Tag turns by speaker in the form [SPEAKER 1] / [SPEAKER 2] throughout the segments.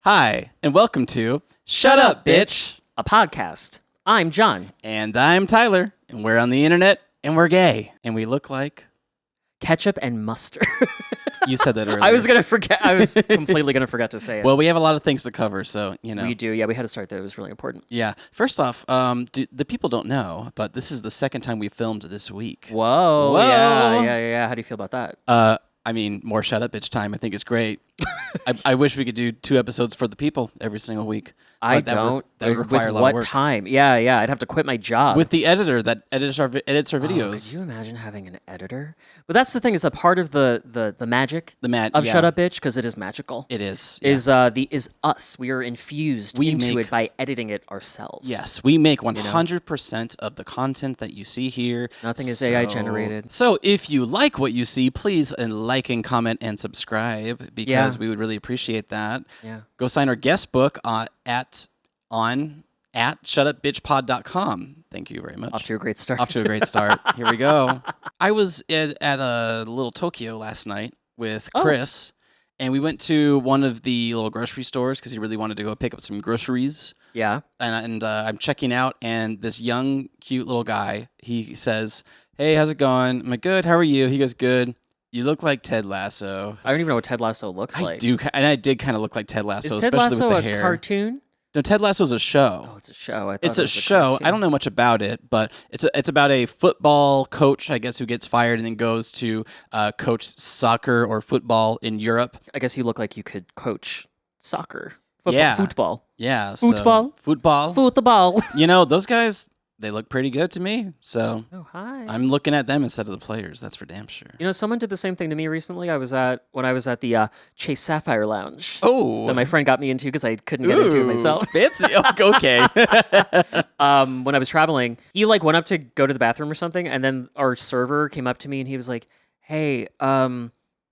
[SPEAKER 1] Hi, and welcome to Shut Up, Bitch,
[SPEAKER 2] a podcast. I'm John.
[SPEAKER 1] And I'm Tyler, and we're on the internet, and we're gay, and we look like...
[SPEAKER 2] Ketchup and mustard.
[SPEAKER 1] You said that earlier.
[SPEAKER 2] I was completely going to forget to say it.
[SPEAKER 1] Well, we have a lot of things to cover, so, you know.
[SPEAKER 2] We do, yeah, we had to start there. It was really important.
[SPEAKER 1] Yeah. First off, the people don't know, but this is the second time we filmed this week.
[SPEAKER 2] Whoa. Yeah. How do you feel about that?
[SPEAKER 1] I mean, more Shut Up Bitch time. I think it's great. I wish we could do 2 episodes for the people every single week.
[SPEAKER 2] That
[SPEAKER 1] would require a lot of work.
[SPEAKER 2] What time? Yeah. I'd have to quit my job.
[SPEAKER 1] With the editor that edits our videos.
[SPEAKER 2] Could you imagine having an editor? But that's the thing, is a part of the magic of Shut Up Bitch, because it is magical.
[SPEAKER 1] It is.
[SPEAKER 2] Yeah. Is us. We are infused into it by editing it ourselves.
[SPEAKER 1] Yes, we make 100% of the content that you see here.
[SPEAKER 2] Nothing is AI generated.
[SPEAKER 1] So if you like what you see, please like and comment and subscribe, because we would really appreciate that.
[SPEAKER 2] Yeah.
[SPEAKER 1] Go sign our guest book at shutupbitchpod.com. Thank you very much.
[SPEAKER 2] Off to a great start.
[SPEAKER 1] Here we go. I was at a little Tokyo last night with Chris, and we went to one of the little grocery stores because he really wanted to go pick up some groceries.
[SPEAKER 2] Yeah.
[SPEAKER 1] And I'm checking out, and this young, cute little guy, he says, "Hey, how's it going?" I'm like, "Good, how are you?" He goes, "Good. You look like Ted Lasso."
[SPEAKER 2] I don't even know what Ted Lasso looks like.
[SPEAKER 1] I did kind of look like Ted Lasso,
[SPEAKER 2] Is Ted
[SPEAKER 1] especially
[SPEAKER 2] Lasso
[SPEAKER 1] with the hair.
[SPEAKER 2] a cartoon?
[SPEAKER 1] No, Ted Lasso's a show.
[SPEAKER 2] Oh, it's a show.
[SPEAKER 1] It's a show. I don't know much about it, but it's about a football coach, I guess, who gets fired and then goes to coach soccer or football in Europe.
[SPEAKER 2] I guess you look like you could coach soccer.
[SPEAKER 1] Football. Yeah.
[SPEAKER 2] Football.
[SPEAKER 1] Football. You know, those guys, they look pretty good to me. So
[SPEAKER 2] hi.
[SPEAKER 1] I'm looking at them instead of the players. That's for damn sure.
[SPEAKER 2] You know, someone did the same thing to me recently. When I was at the Chase Sapphire Lounge.
[SPEAKER 1] Oh.
[SPEAKER 2] That my friend got me into because I couldn't get into it myself.
[SPEAKER 1] Fancy. Okay.
[SPEAKER 2] When I was traveling, he went up to go to the bathroom or something, and then our server came up to me and he was like, "Hey, I don't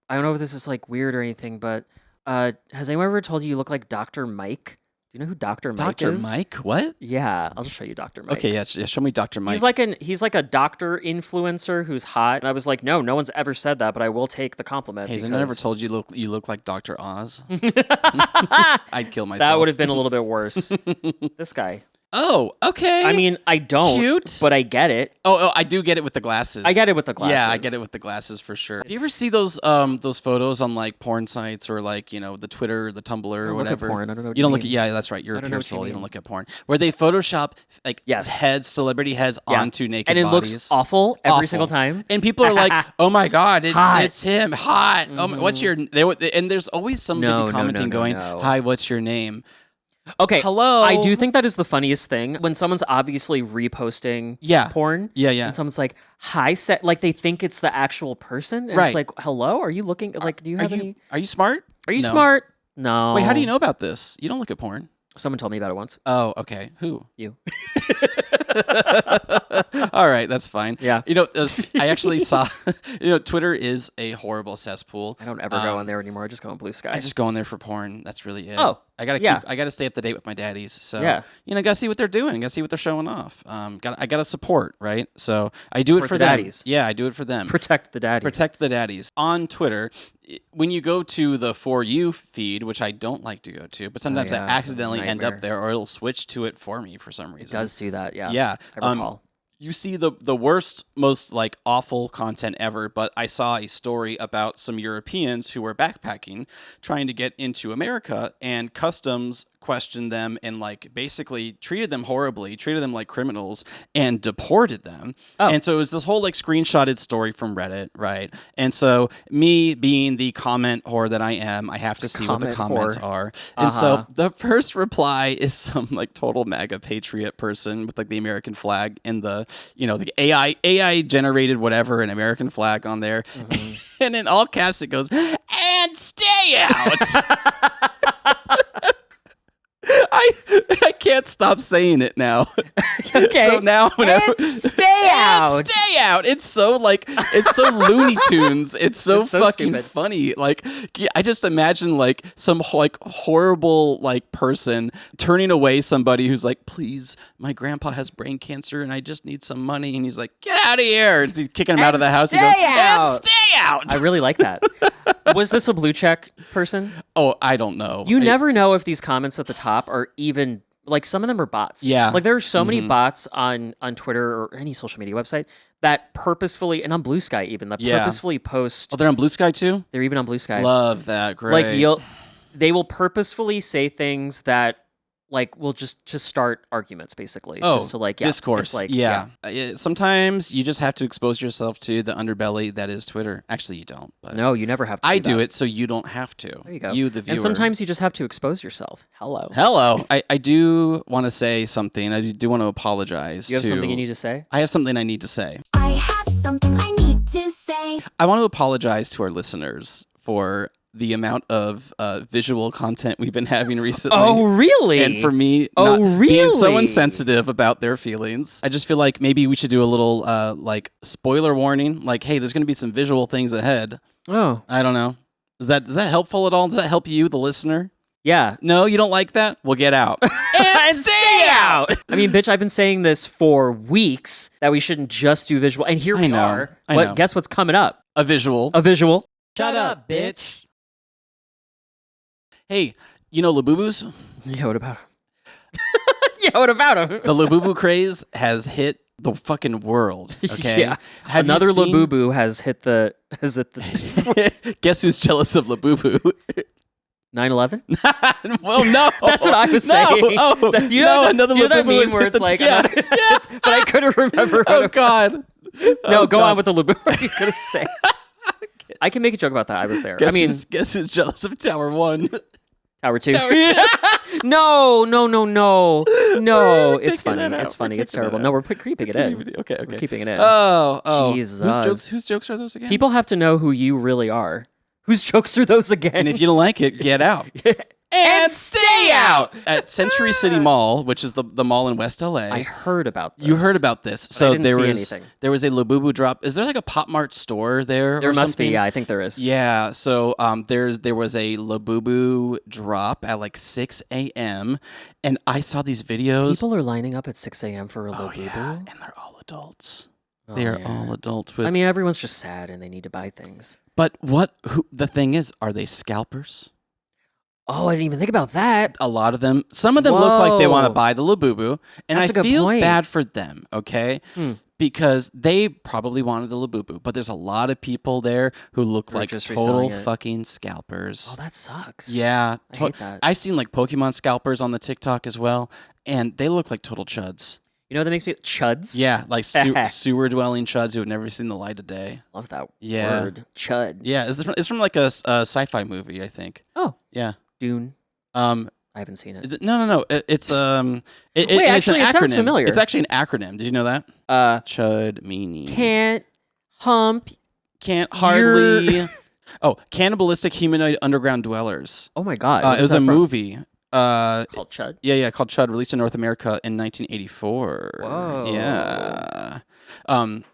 [SPEAKER 2] know if this is weird or anything, but has anyone ever told you look like Dr. Mike? Do you know who Dr. Mike is?"
[SPEAKER 1] Dr. Mike? What?
[SPEAKER 2] Yeah, I'll just show you Dr. Mike.
[SPEAKER 1] Okay, yeah, show me Dr. Mike.
[SPEAKER 2] He's like a doctor influencer who's hot. And I was like, no one's ever said that, but I will take the compliment.
[SPEAKER 1] Has anyone ever told you you look like Dr. Oz? I'd kill myself.
[SPEAKER 2] That would have been a little bit worse. This guy.
[SPEAKER 1] Oh, okay.
[SPEAKER 2] I mean, I don't.
[SPEAKER 1] Cute.
[SPEAKER 2] But I get it.
[SPEAKER 1] Oh, I do get it with the glasses.
[SPEAKER 2] I get it with the glasses.
[SPEAKER 1] Yeah, I get it with the glasses for sure. Do you ever see those photos on porn sites or the Twitter, the Tumblr, or whatever?
[SPEAKER 2] Look at porn. I don't know what
[SPEAKER 1] you don't
[SPEAKER 2] mean.
[SPEAKER 1] look at. Yeah, that's right. You're a pure soul. You don't look at porn. Where they Photoshop heads, celebrity heads onto naked
[SPEAKER 2] bodies. And it looks awful every single time.
[SPEAKER 1] And people are like, "Oh my god, it's him, hot. Mm-hmm. Oh, what's your?" And there's always somebody commenting, going, "Hi, what's your name?"
[SPEAKER 2] Okay.
[SPEAKER 1] Hello.
[SPEAKER 2] I do think that is the funniest thing when someone's obviously reposting porn.
[SPEAKER 1] Yeah.
[SPEAKER 2] And someone's like, "Hi, they think it's the actual person." And it's like, "Hello, are you looking? Do you have any?
[SPEAKER 1] Are you smart?
[SPEAKER 2] Are you smart? No.
[SPEAKER 1] Wait, how do you know about this? You don't look at porn.
[SPEAKER 2] Someone told me about it once.
[SPEAKER 1] Oh, okay. Who?
[SPEAKER 2] You.
[SPEAKER 1] All right, that's fine.
[SPEAKER 2] Yeah.
[SPEAKER 1] I actually saw, Twitter is a horrible cesspool.
[SPEAKER 2] I don't ever go on there anymore. I just go on Blue Sky.
[SPEAKER 1] I just go on there for porn. That's really it.
[SPEAKER 2] Oh.
[SPEAKER 1] I gotta stay up to date with my daddies. So gotta see what they're doing. Gotta see what they're showing off. I gotta support, right? So I do it for
[SPEAKER 2] the
[SPEAKER 1] them.
[SPEAKER 2] Daddies.
[SPEAKER 1] Yeah, I do it for them.
[SPEAKER 2] Protect the daddies.
[SPEAKER 1] On Twitter, when you go to the For You feed, which I don't like to go to, but sometimes I accidentally end up there, or it'll switch to it for me for some reason.
[SPEAKER 2] It does do that, yeah.
[SPEAKER 1] Yeah.
[SPEAKER 2] I recall.
[SPEAKER 1] You see the worst, most awful content ever, but I saw a story about some Europeans who were backpacking, trying to get into America, and customs questioned them and basically treated them horribly, treated them like criminals, and deported them. Oh. And so it was this whole screenshotted story from Reddit, right? And so me being the comment whore that I am, I have to see what the comments are. And so the first reply is some total MAGA patriot person with the American flag and the the AI generated whatever, an American flag on there. Mm-hmm. And in all caps it goes, "And stay out." I can't stop saying it now.
[SPEAKER 2] Okay.
[SPEAKER 1] So now whenever
[SPEAKER 2] stay out.
[SPEAKER 1] Stay out. It's so it's so Looney Tunes. It's so fucking
[SPEAKER 2] stupid.
[SPEAKER 1] funny. I just imagine some horrible person turning away somebody who's "Please, my grandpa has brain cancer and I just need some money." And he's like, "Get out of here." And he's kicking him out of the house. He goes, "And stay out.
[SPEAKER 2] I really like that. Was this a blue check person?
[SPEAKER 1] Oh, I don't know.
[SPEAKER 2] You never know if these comments at the top are even like some of them are bots.
[SPEAKER 1] Yeah.
[SPEAKER 2] Like there are so many bots on Twitter or any social media website that purposefully, and on Blue Sky even, that purposefully post.
[SPEAKER 1] Oh, they're on Blue Sky too?
[SPEAKER 2] They're even on Blue Sky.
[SPEAKER 1] Love that. Great.
[SPEAKER 2] Like they will purposefully say things that like will just to start arguments basically.
[SPEAKER 1] Oh,
[SPEAKER 2] just to like
[SPEAKER 1] discourse.
[SPEAKER 2] Like,
[SPEAKER 1] Sometimes you just have to expose yourself to the underbelly that is Twitter. Actually, you don't. But
[SPEAKER 2] no, you never have to.
[SPEAKER 1] I do it so you don't have to.
[SPEAKER 2] There you go.
[SPEAKER 1] You, the viewer.
[SPEAKER 2] And sometimes you just have to expose yourself. Hello.
[SPEAKER 1] I do want to say something. I do want to apologize.
[SPEAKER 2] You have something you need to say?
[SPEAKER 1] I have something I need to say.
[SPEAKER 3] I have something I need to say.
[SPEAKER 1] I want to apologize to our listeners for the amount of visual content we've been having recently.
[SPEAKER 2] Oh, really?
[SPEAKER 1] And for me being so insensitive about their feelings. I just feel like maybe we should do a little like spoiler warning. Like, hey, there's going to be some visual things ahead.
[SPEAKER 2] Oh.
[SPEAKER 1] I don't know. Is that helpful at all? Does that help you, the listener?
[SPEAKER 2] Yeah.
[SPEAKER 1] No, you don't like that? Well, get out.
[SPEAKER 2] And stay out! I mean, bitch, I've been saying this for weeks that we shouldn't just do visual. And here we are.
[SPEAKER 1] I know.
[SPEAKER 2] Guess what's coming up?
[SPEAKER 1] A visual.
[SPEAKER 2] A visual.
[SPEAKER 4] Shut up, bitch.
[SPEAKER 1] Hey, you know Labubus?
[SPEAKER 2] Yeah, what about him? Yeah, what about him?
[SPEAKER 1] The Labubu craze has hit the fucking world. Okay?
[SPEAKER 2] Yeah.
[SPEAKER 1] Have you
[SPEAKER 2] Another
[SPEAKER 1] seen-
[SPEAKER 2] Labubu has hit the
[SPEAKER 1] Guess who's jealous of Labubu?
[SPEAKER 2] 9/11?
[SPEAKER 1] Well, no.
[SPEAKER 2] That's what I was saying.
[SPEAKER 1] Oh,
[SPEAKER 2] You know,
[SPEAKER 1] another
[SPEAKER 2] do you know that
[SPEAKER 1] Labubu
[SPEAKER 2] meme
[SPEAKER 1] has
[SPEAKER 2] where
[SPEAKER 1] hit
[SPEAKER 2] it's
[SPEAKER 1] the-
[SPEAKER 2] like,
[SPEAKER 1] yeah.
[SPEAKER 2] but I couldn't remember what
[SPEAKER 1] Oh,
[SPEAKER 2] it was.
[SPEAKER 1] God.
[SPEAKER 2] No,
[SPEAKER 1] Oh,
[SPEAKER 2] go
[SPEAKER 1] God.
[SPEAKER 2] on with the Labubu. What are you going to say? I can make a joke about that. I was there.
[SPEAKER 1] Guess
[SPEAKER 2] I mean,
[SPEAKER 1] guess who's jealous of Tower 1?
[SPEAKER 2] Tower 2.
[SPEAKER 1] Tower 2.
[SPEAKER 2] No. No,
[SPEAKER 1] We're
[SPEAKER 2] it's
[SPEAKER 1] taking
[SPEAKER 2] funny.
[SPEAKER 1] that out.
[SPEAKER 2] It's funny.
[SPEAKER 1] We're
[SPEAKER 2] It's
[SPEAKER 1] taking that
[SPEAKER 2] terrible.
[SPEAKER 1] out.
[SPEAKER 2] No, we're creeping it in.
[SPEAKER 1] Okay.
[SPEAKER 2] We're keeping it in.
[SPEAKER 1] Oh.
[SPEAKER 2] Jesus.
[SPEAKER 1] Whose jokes are those again?
[SPEAKER 2] People have to know who you really are. Whose jokes are those again?
[SPEAKER 1] And if you don't like it, get out.
[SPEAKER 2] And stay out!
[SPEAKER 1] At Century City Mall, which is the mall in West LA.
[SPEAKER 2] I heard about this.
[SPEAKER 1] You heard about this. So
[SPEAKER 2] I didn't
[SPEAKER 1] there
[SPEAKER 2] see
[SPEAKER 1] was
[SPEAKER 2] anything.
[SPEAKER 1] there was a Labubu drop. Is there like a Pop Mart store there?
[SPEAKER 2] There
[SPEAKER 1] or
[SPEAKER 2] must
[SPEAKER 1] something?
[SPEAKER 2] be. Yeah, I think there is.
[SPEAKER 1] Yeah. So there was a Labubu drop at like 6 a.m. and I saw these videos.
[SPEAKER 2] People are lining up at 6 a.m. for a Labubu.
[SPEAKER 1] Yeah, and they're all adults.
[SPEAKER 2] Oh,
[SPEAKER 1] They are
[SPEAKER 2] yeah.
[SPEAKER 1] all adults with.
[SPEAKER 2] I mean, everyone's just sad and they need to buy things.
[SPEAKER 1] but the thing is, are they scalpers?
[SPEAKER 2] Oh, I didn't even think about that.
[SPEAKER 1] A lot of them. Some of them look like they want to
[SPEAKER 2] Whoa.
[SPEAKER 1] buy the Labubu, and
[SPEAKER 2] That's a
[SPEAKER 1] I
[SPEAKER 2] good
[SPEAKER 1] feel
[SPEAKER 2] point.
[SPEAKER 1] bad for them. Okay. Because they probably wanted the Labubu, but there's a lot of people there who look
[SPEAKER 2] Who are
[SPEAKER 1] like
[SPEAKER 2] just
[SPEAKER 1] total
[SPEAKER 2] reselling it.
[SPEAKER 1] fucking scalpers.
[SPEAKER 2] Oh, that sucks.
[SPEAKER 1] Yeah,
[SPEAKER 2] I hate that.
[SPEAKER 1] I've seen like Pokemon scalpers on the TikTok as well, and they look like total chuds.
[SPEAKER 2] You know what that makes me chuds?
[SPEAKER 1] Yeah, like sewer dwelling chuds who have never seen the light of day.
[SPEAKER 2] Love that
[SPEAKER 1] Yeah.
[SPEAKER 2] word. Chud.
[SPEAKER 1] Yeah, it's from like a sci-fi movie, I think.
[SPEAKER 2] Oh,
[SPEAKER 1] Yeah.
[SPEAKER 2] Dune.
[SPEAKER 1] Um,
[SPEAKER 2] I haven't seen it.
[SPEAKER 1] is it? No. It's
[SPEAKER 2] Wait,
[SPEAKER 1] it's an
[SPEAKER 2] actually, it sounds
[SPEAKER 1] acronym.
[SPEAKER 2] familiar.
[SPEAKER 1] It's actually an acronym. Did you know that? Chud meaning
[SPEAKER 2] Can't hump.
[SPEAKER 1] can't hardly. Oh, cannibalistic humanoid underground dwellers.
[SPEAKER 2] Oh my god.
[SPEAKER 1] It
[SPEAKER 2] What is
[SPEAKER 1] was
[SPEAKER 2] that
[SPEAKER 1] a
[SPEAKER 2] from?
[SPEAKER 1] movie.
[SPEAKER 2] Called Chud.
[SPEAKER 1] Yeah, called Chud, released in North America in 1984.
[SPEAKER 2] Whoa.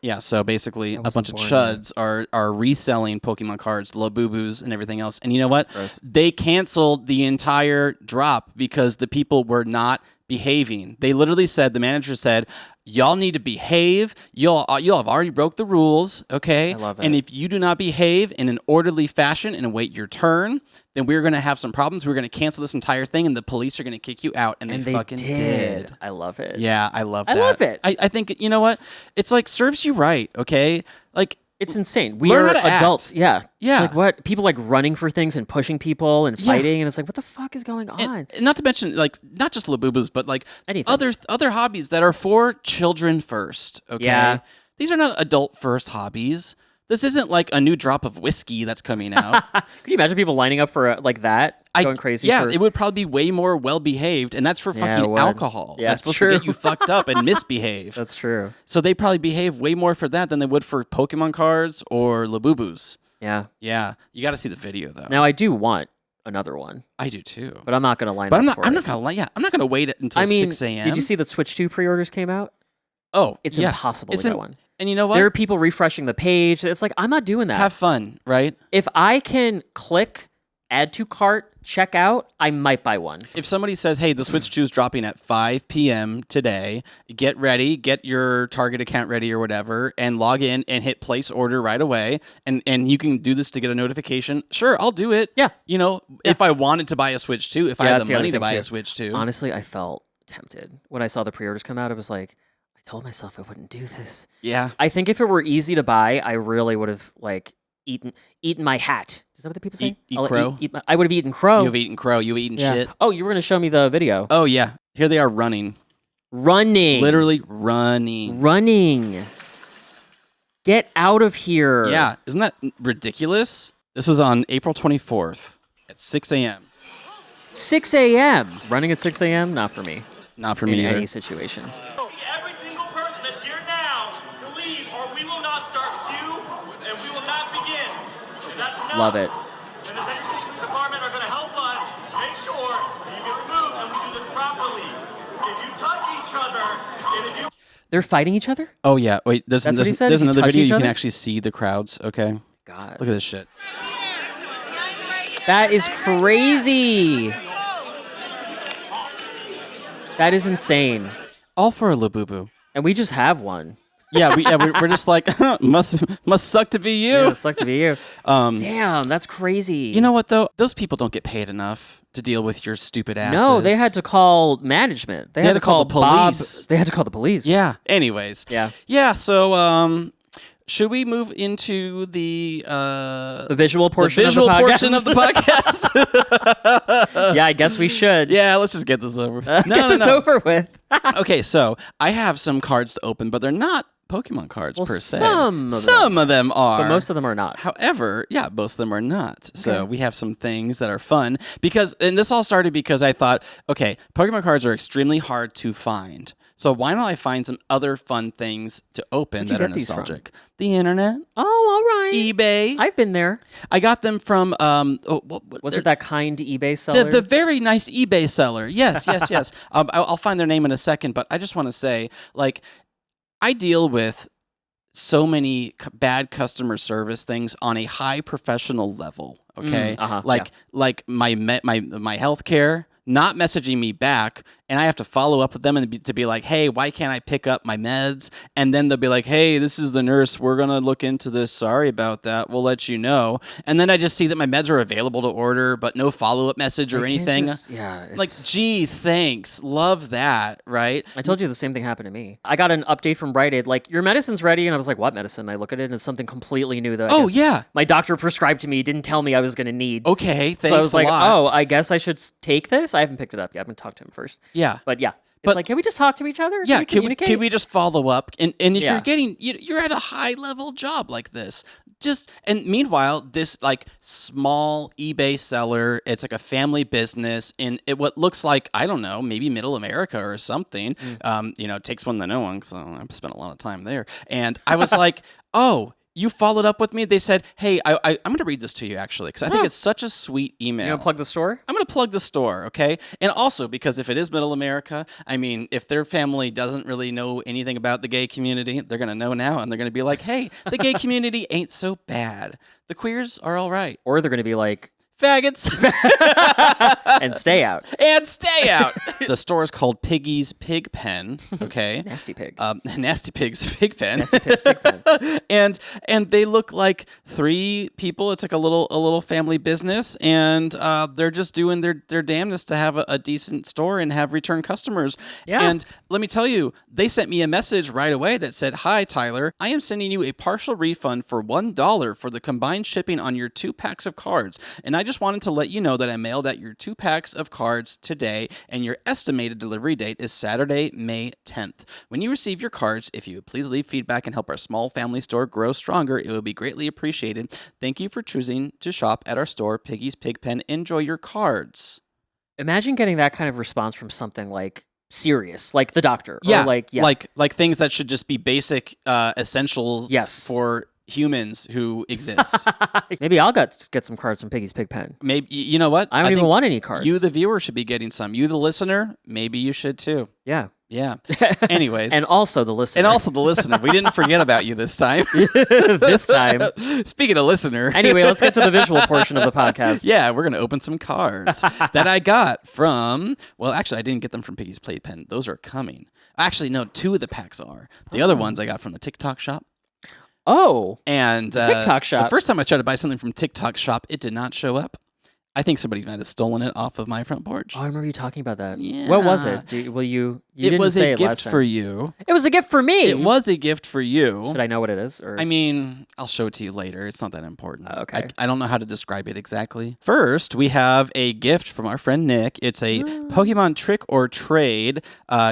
[SPEAKER 1] Yeah. So basically,
[SPEAKER 2] I
[SPEAKER 1] a
[SPEAKER 2] wasn't
[SPEAKER 1] bunch of
[SPEAKER 2] born yet.
[SPEAKER 1] chuds are reselling Pokemon cards, Labubus, and everything else. And you know what?
[SPEAKER 2] Gross.
[SPEAKER 1] They canceled the entire drop because the people were not behaving. They literally said, the manager said, y'all need to behave. Y'all have already broke the rules, okay?
[SPEAKER 2] I love
[SPEAKER 1] And
[SPEAKER 2] it.
[SPEAKER 1] if you do not behave in an orderly fashion and wait your turn, then we're going to have some problems. We're going to cancel this entire thing, and the police are going to kick you out. And,
[SPEAKER 2] And
[SPEAKER 1] they fucking did.
[SPEAKER 2] I love it.
[SPEAKER 1] Yeah, I love
[SPEAKER 2] I
[SPEAKER 1] that.
[SPEAKER 2] love it.
[SPEAKER 1] I think, you know what? It's like, serves you right, okay? Like,
[SPEAKER 2] It's insane. We
[SPEAKER 1] Learn
[SPEAKER 2] are
[SPEAKER 1] how to act.
[SPEAKER 2] adults. Yeah.
[SPEAKER 1] Yeah.
[SPEAKER 2] Like what? People like running for things and pushing people and
[SPEAKER 1] Yeah.
[SPEAKER 2] fighting, and it's like, what the fuck is going on?
[SPEAKER 1] and not to mention, like, not just Labubus, but like
[SPEAKER 2] Anything.
[SPEAKER 1] other hobbies that are for children first, okay?
[SPEAKER 2] Yeah.
[SPEAKER 1] These are not adult first hobbies. This isn't like a new drop of whiskey that's coming out.
[SPEAKER 2] Could you imagine people lining up for like that, going crazy?
[SPEAKER 1] Yeah,
[SPEAKER 2] for...
[SPEAKER 1] it would probably be way more well behaved, and that's for
[SPEAKER 2] Yeah, it
[SPEAKER 1] fucking
[SPEAKER 2] would.
[SPEAKER 1] alcohol.
[SPEAKER 2] Yeah,
[SPEAKER 1] that's
[SPEAKER 2] it's
[SPEAKER 1] supposed to get
[SPEAKER 2] true.
[SPEAKER 1] you fucked up and misbehave.
[SPEAKER 2] That's true.
[SPEAKER 1] So they probably behave way more for that than they would for Pokemon cards or Labubus.
[SPEAKER 2] Yeah.
[SPEAKER 1] Yeah, you got to see the video though.
[SPEAKER 2] Now I do want another one,
[SPEAKER 1] I do too.
[SPEAKER 2] but I'm not going to line
[SPEAKER 1] But
[SPEAKER 2] up
[SPEAKER 1] I'm not.
[SPEAKER 2] for
[SPEAKER 1] I'm
[SPEAKER 2] it.
[SPEAKER 1] not gonna. Yeah, I'm not gonna wait until
[SPEAKER 2] I mean,
[SPEAKER 1] 6 a.m.
[SPEAKER 2] did you see that Switch 2 pre-orders came out?
[SPEAKER 1] Oh,
[SPEAKER 2] It's
[SPEAKER 1] yeah.
[SPEAKER 2] impossible
[SPEAKER 1] It's
[SPEAKER 2] to
[SPEAKER 1] im-
[SPEAKER 2] get one.
[SPEAKER 1] And you know what?
[SPEAKER 2] There are people refreshing the page. It's like, I'm not doing that.
[SPEAKER 1] Have fun, right?
[SPEAKER 2] If I can click add to cart, check out, I might buy one.
[SPEAKER 1] If somebody says, hey, the Switch 2 is dropping at 5 p.m. today, get ready, get your Target account ready or whatever, and log in and hit place order right away, and you can do this to get a notification, sure, I'll do it.
[SPEAKER 2] Yeah.
[SPEAKER 1] You know, if I wanted to buy a Switch 2, if I had
[SPEAKER 2] that's
[SPEAKER 1] the
[SPEAKER 2] other
[SPEAKER 1] money to
[SPEAKER 2] thing,
[SPEAKER 1] buy
[SPEAKER 2] too.
[SPEAKER 1] a Switch 2.
[SPEAKER 2] Honestly, I felt tempted. When I saw the pre-orders come out, it was like, I told myself I wouldn't do this.
[SPEAKER 1] Yeah.
[SPEAKER 2] I think if it were easy to buy, I really would have, like, eaten my hat. Is that what the people say?
[SPEAKER 1] Eat crow?
[SPEAKER 2] I would have eaten crow.
[SPEAKER 1] You have eaten crow. You have eaten
[SPEAKER 2] Yeah.
[SPEAKER 1] shit.
[SPEAKER 2] Oh, you were going to show me the video.
[SPEAKER 1] Oh, yeah. Here they are running.
[SPEAKER 2] Running.
[SPEAKER 1] Literally running.
[SPEAKER 2] Running. Get out of here.
[SPEAKER 1] Yeah. Isn't that ridiculous? This was on April 24th at 6 a.m.
[SPEAKER 2] 6 a.m. Running at 6 a.m.? Not for me.
[SPEAKER 1] Not for
[SPEAKER 2] In
[SPEAKER 1] me either.
[SPEAKER 2] any situation.
[SPEAKER 4] Every single person that's here now to leave, or we will not start queue, and we will not begin. And that's enough.
[SPEAKER 2] Love it.
[SPEAKER 4] And the Secretary Department are going to help us make sure that you get removed and we do this properly. If you touch each other, and if you...
[SPEAKER 2] They're fighting each other?
[SPEAKER 1] Oh, yeah. Wait, there's
[SPEAKER 2] That's what he said?
[SPEAKER 1] there's
[SPEAKER 2] If you
[SPEAKER 1] another
[SPEAKER 2] touch
[SPEAKER 1] video
[SPEAKER 2] each
[SPEAKER 1] you can
[SPEAKER 2] other?
[SPEAKER 1] actually see the crowds, okay?
[SPEAKER 2] God.
[SPEAKER 1] Look at this shit.
[SPEAKER 2] That is crazy. That is insane.
[SPEAKER 1] All for a Labubu.
[SPEAKER 2] And we just have one.
[SPEAKER 1] Yeah, we're just like, must suck to be you.
[SPEAKER 2] Yeah, it sucks to be you. Damn, that's crazy.
[SPEAKER 1] You know what, though? Those people don't get paid enough to deal with your stupid asses.
[SPEAKER 2] No, they had to call management. They had to call
[SPEAKER 1] the police.
[SPEAKER 2] Bob. They had to call the police.
[SPEAKER 1] Yeah. Anyways.
[SPEAKER 2] Yeah.
[SPEAKER 1] Yeah, so, should we move into the
[SPEAKER 2] visual portion
[SPEAKER 1] visual
[SPEAKER 2] of the podcast?
[SPEAKER 1] portion of the podcast?
[SPEAKER 2] Yeah, I guess we should.
[SPEAKER 1] Yeah, let's just get this over with.
[SPEAKER 2] Get this over with.
[SPEAKER 1] Okay, so I have some cards to open, but they're not Pokemon cards per se.
[SPEAKER 2] some
[SPEAKER 1] of them are.
[SPEAKER 2] But most of them are not.
[SPEAKER 1] However, yeah, most of them are not. So we have some things that are fun and this all started because I thought, okay, Pokemon cards are extremely hard to find. So why don't I find some other fun things to open that are nostalgic? The internet.
[SPEAKER 2] Oh, all right.
[SPEAKER 1] eBay.
[SPEAKER 2] I've been there.
[SPEAKER 1] I got them from
[SPEAKER 2] Was it that kind eBay seller?
[SPEAKER 1] the very nice eBay seller. Yes. I'll find their name in a second, but I just want to say, like, I deal with so many bad customer service things on a high professional level. Okay, like my healthcare not messaging me back, and I have to follow up with them and to be like, hey, why can't I pick up my meds? And then they'll be like, hey, this is the nurse. We're going to look into this. Sorry about that. We'll let you know. And then I just see that my meds are available to order, but no follow-up message or anything. Like, gee, thanks. Love that, right?
[SPEAKER 2] I told you the same thing happened to me. I got an update from Rite Aid, like, your medicine's ready. And I was like, what medicine? I look at it, and it's something completely new that I guess my doctor prescribed to me, didn't tell me I was going to need.
[SPEAKER 1] Okay, thanks
[SPEAKER 2] so I was like,
[SPEAKER 1] a lot.
[SPEAKER 2] oh, I guess I should take this? I haven't picked it up yet. I'm going to talk to him first.
[SPEAKER 1] Yeah.
[SPEAKER 2] But yeah. It's like, can we just talk to each other?
[SPEAKER 1] Yeah,
[SPEAKER 2] can
[SPEAKER 1] we just follow up? And if you're at a high level job like this, and meanwhile, this like small eBay seller, it's like a family business in what looks like, I don't know, maybe middle America or something. It takes one to know one, so I've spent a lot of time there. And I was like, oh, you followed up with me. They said, hey, I'm going to read this to you, actually, because I think it's such a sweet email.
[SPEAKER 2] You going to plug the store?
[SPEAKER 1] I'm going to plug the store, okay? And also, because if it is middle America, I mean, if their family doesn't really know anything about the gay community, they're going to know now, and they're going to be like, hey, the gay community ain't so bad. The queers are all right.
[SPEAKER 2] Or they're going to be like,
[SPEAKER 1] faggots.
[SPEAKER 2] And stay out.
[SPEAKER 1] And stay out. The store is called Piggy's Pig Pen, okay?
[SPEAKER 2] Nasty Pig.
[SPEAKER 1] Nasty Pig's Pig Pen.
[SPEAKER 2] Nasty Pig's Pig Pen.
[SPEAKER 1] and they look like three people. It's like a little family business, and they're just doing their damnedest to have a decent store and have return customers.
[SPEAKER 2] Yeah.
[SPEAKER 1] And let me tell you, they sent me a message right away that said, hi, Tyler. I am sending you a partial refund for $1 for the combined shipping on your 2 packs of cards. And I just wanted to let you know that I mailed out your 2 packs of cards today, and your estimated delivery date is Saturday, May 10th. When you receive your cards, if you would please leave feedback and help our small family store grow stronger, it would be greatly appreciated. Thank you for choosing to shop at our store, Piggy's Pig Pen. Enjoy your cards.
[SPEAKER 2] Imagine getting that kind of response from something like serious, like the doctor.
[SPEAKER 1] Yeah,
[SPEAKER 2] or
[SPEAKER 1] like things that should just be basic essentials for humans who exist.
[SPEAKER 2] Maybe I'll get some cards from Piggy's Pig Pen.
[SPEAKER 1] Maybe, you know what?
[SPEAKER 2] I don't even want any cards.
[SPEAKER 1] You, the viewer, should be getting some. You, the listener, maybe you should too.
[SPEAKER 2] Yeah.
[SPEAKER 1] Yeah. Anyways.
[SPEAKER 2] And also the listener.
[SPEAKER 1] And also the listener. We didn't forget about you this time.
[SPEAKER 2] this time.
[SPEAKER 1] Speaking of listener.
[SPEAKER 2] Anyway, let's get to the visual portion of the podcast.
[SPEAKER 1] Yeah, we're going to open some cards that I got from, well, actually, I didn't get them from Piggy's Playpen. Those are coming. Actually, no, 2 of the packs are. The other ones I got from the TikTok shop.
[SPEAKER 2] Oh.
[SPEAKER 1] And
[SPEAKER 2] TikTok shop.
[SPEAKER 1] The first time I tried to buy something from TikTok shop, it did not show up. I think somebody might have stolen it off of my front porch.
[SPEAKER 2] Oh, I remember you talking about that.
[SPEAKER 1] Yeah.
[SPEAKER 2] What was it? You
[SPEAKER 1] it
[SPEAKER 2] didn't
[SPEAKER 1] was
[SPEAKER 2] say
[SPEAKER 1] a
[SPEAKER 2] it last
[SPEAKER 1] gift
[SPEAKER 2] time.
[SPEAKER 1] for you.
[SPEAKER 2] It was a gift for me.
[SPEAKER 1] It was a gift for you.
[SPEAKER 2] Should I know what it is? Or
[SPEAKER 1] I mean, I'll show it to you later. It's not that important.
[SPEAKER 2] Okay.
[SPEAKER 1] I don't know how to describe it exactly. First, we have a gift from our friend Nick. It's a Pokemon Trick or Trade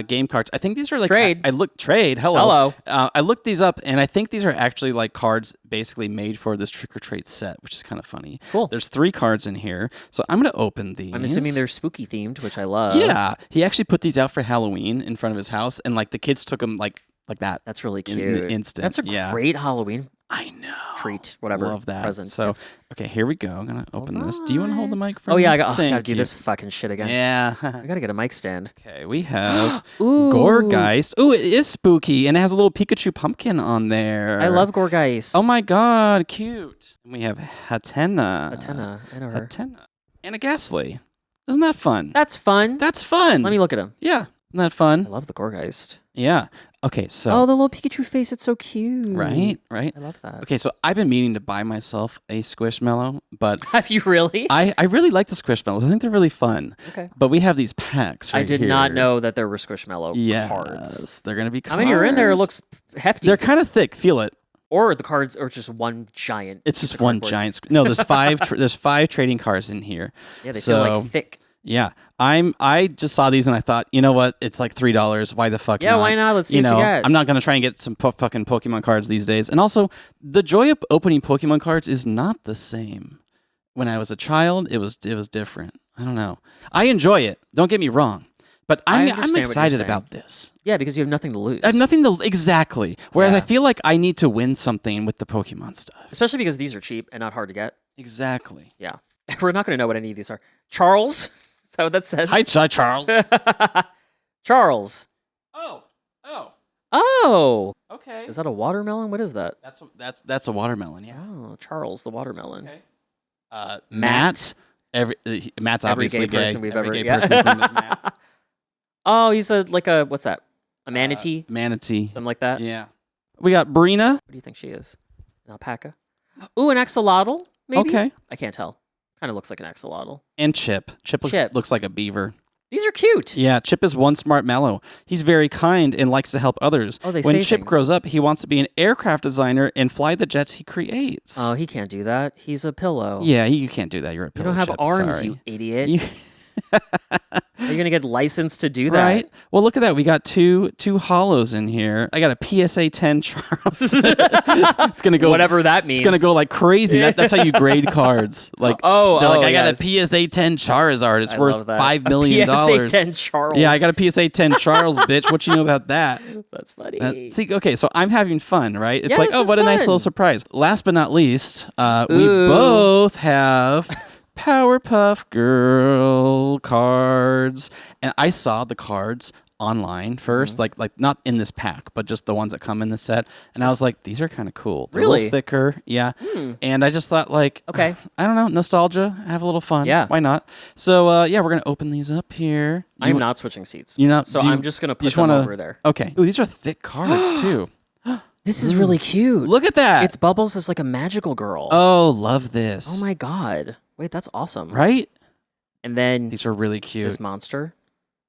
[SPEAKER 1] game cards. I think these are like
[SPEAKER 2] Trade.
[SPEAKER 1] I looked trade. Hello.
[SPEAKER 2] Hello.
[SPEAKER 1] I looked these up, and I think these are actually like cards basically made for this Trick or Trade set, which is kind of funny.
[SPEAKER 2] Cool.
[SPEAKER 1] There's 3 cards in here, so I'm gonna open these.
[SPEAKER 2] I'm assuming they're spooky themed, which I love.
[SPEAKER 1] Yeah, he actually put these out for Halloween in front of his house, and like the kids took them like that.
[SPEAKER 2] That's really
[SPEAKER 1] in
[SPEAKER 2] cute.
[SPEAKER 1] an instant.
[SPEAKER 2] That's a great Halloween
[SPEAKER 1] I know.
[SPEAKER 2] treat, whatever.
[SPEAKER 1] Love that.
[SPEAKER 2] Present.
[SPEAKER 1] So,
[SPEAKER 2] gift.
[SPEAKER 1] okay, here we go. I'm gonna open this. Do you want to hold the mic for
[SPEAKER 2] Oh
[SPEAKER 1] me?
[SPEAKER 2] yeah, I gotta
[SPEAKER 1] Thank
[SPEAKER 2] do
[SPEAKER 1] you.
[SPEAKER 2] this fucking shit again.
[SPEAKER 1] Yeah.
[SPEAKER 2] I gotta get a mic stand.
[SPEAKER 1] Okay, we have
[SPEAKER 2] Ooh.
[SPEAKER 1] Gourgeist. Ooh, it is spooky, and it has a little Pikachu pumpkin on there.
[SPEAKER 2] I love Gourgeist.
[SPEAKER 1] Oh my god, cute. And we have Hatena.
[SPEAKER 2] Hatena. I know her.
[SPEAKER 1] Hatena. And a Ghastly. Isn't that fun?
[SPEAKER 2] That's fun.
[SPEAKER 1] That's fun.
[SPEAKER 2] Let me look at him.
[SPEAKER 1] Yeah, isn't that
[SPEAKER 2] I
[SPEAKER 1] fun?
[SPEAKER 2] love the Gourgeist.
[SPEAKER 1] Yeah. Okay, so.
[SPEAKER 2] Oh, the little Pikachu face. It's so cute.
[SPEAKER 1] Right.
[SPEAKER 2] I love that.
[SPEAKER 1] Okay, so I've been meaning to buy myself a Squishmallow, but
[SPEAKER 2] Have you really?
[SPEAKER 1] I really like the Squishmallows. I think they're really fun.
[SPEAKER 2] Okay.
[SPEAKER 1] But we have these packs right
[SPEAKER 2] I did not
[SPEAKER 1] here.
[SPEAKER 2] know that there were Squishmallow
[SPEAKER 1] Yes,
[SPEAKER 2] cards.
[SPEAKER 1] they're going to be cards.
[SPEAKER 2] How many are in there? It looks hefty.
[SPEAKER 1] They're kind of thick. Feel it.
[SPEAKER 2] Or the cards are just one giant.
[SPEAKER 1] It's
[SPEAKER 2] piece
[SPEAKER 1] just
[SPEAKER 2] of
[SPEAKER 1] one
[SPEAKER 2] cardboard.
[SPEAKER 1] giant. No, there's 5. There's 5 trading cards in here.
[SPEAKER 2] Yeah, they
[SPEAKER 1] so,
[SPEAKER 2] feel like thick.
[SPEAKER 1] Yeah, I just saw these and I thought, you know what? It's like $3. Why the fuck?
[SPEAKER 2] Yeah,
[SPEAKER 1] not?
[SPEAKER 2] why not? Let's see what you get.
[SPEAKER 1] I'm not gonna try and get some fucking Pokemon cards these days. And also, the joy of opening Pokemon cards is not the same. When I was a child, it was different. I don't know. I enjoy it. Don't get me wrong. But I'm
[SPEAKER 2] understand what you're
[SPEAKER 1] excited
[SPEAKER 2] saying.
[SPEAKER 1] about this.
[SPEAKER 2] Yeah, because you have nothing to lose.
[SPEAKER 1] I have nothing to exactly. Whereas
[SPEAKER 2] Yeah.
[SPEAKER 1] I feel like I need to win something with the Pokemon stuff.
[SPEAKER 2] Especially because these are cheap and not hard to get.
[SPEAKER 1] Exactly.
[SPEAKER 2] Yeah. We're not going to know what any of these are. Charles? Is that what that says?
[SPEAKER 1] Hi, Charles.
[SPEAKER 2] Charles.
[SPEAKER 1] Oh.
[SPEAKER 2] Oh.
[SPEAKER 1] Okay.
[SPEAKER 2] Is that a watermelon? What is that?
[SPEAKER 1] That's a watermelon. Yeah.
[SPEAKER 2] Oh, Charles the watermelon.
[SPEAKER 1] Okay. Matt. Matt's
[SPEAKER 2] Every
[SPEAKER 1] obviously
[SPEAKER 2] gay person we've
[SPEAKER 1] Every
[SPEAKER 2] ever-
[SPEAKER 1] gay
[SPEAKER 2] yeah.
[SPEAKER 1] person's name is Matt.
[SPEAKER 2] Oh, he's what's that? A manatee?
[SPEAKER 1] Manatee.
[SPEAKER 2] Something like that?
[SPEAKER 1] Yeah. We got Brina.
[SPEAKER 2] What do you think she is? An alpaca? Ooh, an axolotl? Maybe?
[SPEAKER 1] Okay.
[SPEAKER 2] I can't tell. Kind of looks like an axolotl.
[SPEAKER 1] And Chip. Chip looks like a beaver.
[SPEAKER 2] These are cute.
[SPEAKER 1] Yeah, Chip is one smart mellow. He's very kind and likes to help others.
[SPEAKER 2] Oh, they
[SPEAKER 1] when
[SPEAKER 2] say
[SPEAKER 1] Chip
[SPEAKER 2] things.
[SPEAKER 1] grows up, he wants to be an aircraft designer and fly the jets he creates.
[SPEAKER 2] Oh, he can't do that. He's a pillow.
[SPEAKER 1] Yeah, you can't do that. You're a
[SPEAKER 2] You
[SPEAKER 1] pillow
[SPEAKER 2] don't have
[SPEAKER 1] Chip.
[SPEAKER 2] arms,
[SPEAKER 1] Sorry.
[SPEAKER 2] you idiot.
[SPEAKER 1] You-
[SPEAKER 2] Are you going to get licensed to do that?
[SPEAKER 1] Right? Well, look at that. We got two hollows in here. I got a PSA 10 Charles. It's gonna go
[SPEAKER 2] Whatever that means.
[SPEAKER 1] It's gonna go like crazy. That's how you grade cards. Like they're like, I got a PSA 10 Charizard. It's
[SPEAKER 2] I
[SPEAKER 1] worth
[SPEAKER 2] love that.
[SPEAKER 1] $5 million.
[SPEAKER 2] A PSA 10 Charles.
[SPEAKER 1] Yeah, I got a PSA 10 Charles, bitch. What you know about that?
[SPEAKER 2] That's funny.
[SPEAKER 1] See, okay, so I'm having fun, right? It's
[SPEAKER 2] Yeah,
[SPEAKER 1] like,
[SPEAKER 2] this
[SPEAKER 1] oh,
[SPEAKER 2] is
[SPEAKER 1] what a nice
[SPEAKER 2] fun.
[SPEAKER 1] little surprise. Last but not least, we
[SPEAKER 2] Ooh.
[SPEAKER 1] both have Powerpuff Girl cards, and I saw the cards online 1st,
[SPEAKER 2] Mm-hmm.
[SPEAKER 1] like not in this pack, but just the ones that come in the set, and I was like, these are kind of cool. They're a
[SPEAKER 2] Really?
[SPEAKER 1] little thicker, yeah. And I just thought, like,
[SPEAKER 2] Okay.
[SPEAKER 1] I don't know, nostalgia, have a little fun.
[SPEAKER 2] Yeah.
[SPEAKER 1] Why not? So yeah, we're gonna open these up here.
[SPEAKER 2] I'm not switching seats.
[SPEAKER 1] You're not.
[SPEAKER 2] So
[SPEAKER 1] do you-
[SPEAKER 2] I'm just going to
[SPEAKER 1] you
[SPEAKER 2] put
[SPEAKER 1] just
[SPEAKER 2] them
[SPEAKER 1] wanna-
[SPEAKER 2] over there.
[SPEAKER 1] Okay. Ooh, these are thick cards too.
[SPEAKER 2] This is really cute.
[SPEAKER 1] Look at that.
[SPEAKER 2] It's Bubbles as like a magical girl.
[SPEAKER 1] Oh, love this.
[SPEAKER 2] Oh my god. Wait, that's awesome.
[SPEAKER 1] Right?
[SPEAKER 2] And then
[SPEAKER 1] These are really cute.
[SPEAKER 2] this monster,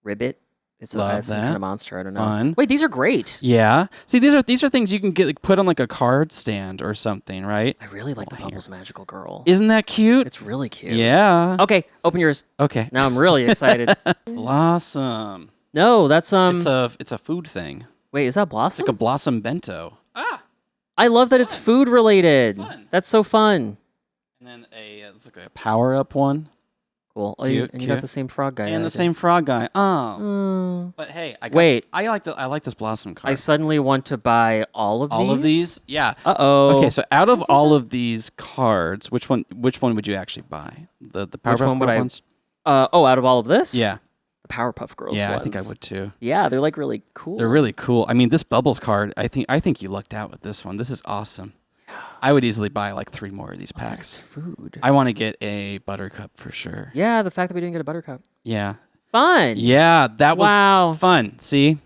[SPEAKER 2] Ribbit. It's
[SPEAKER 1] Love
[SPEAKER 2] some
[SPEAKER 1] that.
[SPEAKER 2] kind of monster. I don't know.
[SPEAKER 1] Fun.
[SPEAKER 2] Wait, these are great.
[SPEAKER 1] Yeah. See, these are things you can get like, put on like a card stand or something, right?
[SPEAKER 2] I really like the Bubbles magical girl.
[SPEAKER 1] Isn't that cute?
[SPEAKER 2] It's really cute.
[SPEAKER 1] Yeah.
[SPEAKER 2] Okay, open yours.
[SPEAKER 1] Okay.
[SPEAKER 2] Now I'm really excited.
[SPEAKER 1] Blossom.
[SPEAKER 2] No, that's
[SPEAKER 1] It's a food thing.
[SPEAKER 2] Wait, is that Blossom?
[SPEAKER 1] Like a blossom bento.
[SPEAKER 2] I love that it's food related.
[SPEAKER 1] Fun.
[SPEAKER 2] That's so fun.
[SPEAKER 1] And then it's like a power up one.
[SPEAKER 2] Cool. Oh,
[SPEAKER 1] Cute,
[SPEAKER 2] and you got
[SPEAKER 1] cute.
[SPEAKER 2] the same frog guy.
[SPEAKER 1] And
[SPEAKER 2] I
[SPEAKER 1] the
[SPEAKER 2] think.
[SPEAKER 1] same frog guy. Oh.
[SPEAKER 2] Oh.
[SPEAKER 1] But hey,
[SPEAKER 2] Wait.
[SPEAKER 1] I like this blossom card.
[SPEAKER 2] I suddenly want to buy all of these.
[SPEAKER 1] all of these? Yeah.
[SPEAKER 2] Uh-oh.
[SPEAKER 1] Okay, so out of all of these cards, which one would you actually buy? The Powerpuff
[SPEAKER 2] one would
[SPEAKER 1] Girl
[SPEAKER 2] I-
[SPEAKER 1] ones?
[SPEAKER 2] out of all of this?
[SPEAKER 1] Yeah.
[SPEAKER 2] the Powerpuff Girls
[SPEAKER 1] Yeah,
[SPEAKER 2] ones.
[SPEAKER 1] I think I would too.
[SPEAKER 2] Yeah, they're like really cool.
[SPEAKER 1] They're really cool. I mean, this Bubbles card, I think you lucked out with this one. This is awesome. I would easily buy like 3 more of these
[SPEAKER 2] That's
[SPEAKER 1] packs.
[SPEAKER 2] food.
[SPEAKER 1] I want to get a Buttercup for sure.
[SPEAKER 2] Yeah, the fact that we didn't get a Buttercup.
[SPEAKER 1] Yeah.
[SPEAKER 2] Fun.
[SPEAKER 1] Yeah, that was
[SPEAKER 2] Wow.
[SPEAKER 1] fun. See?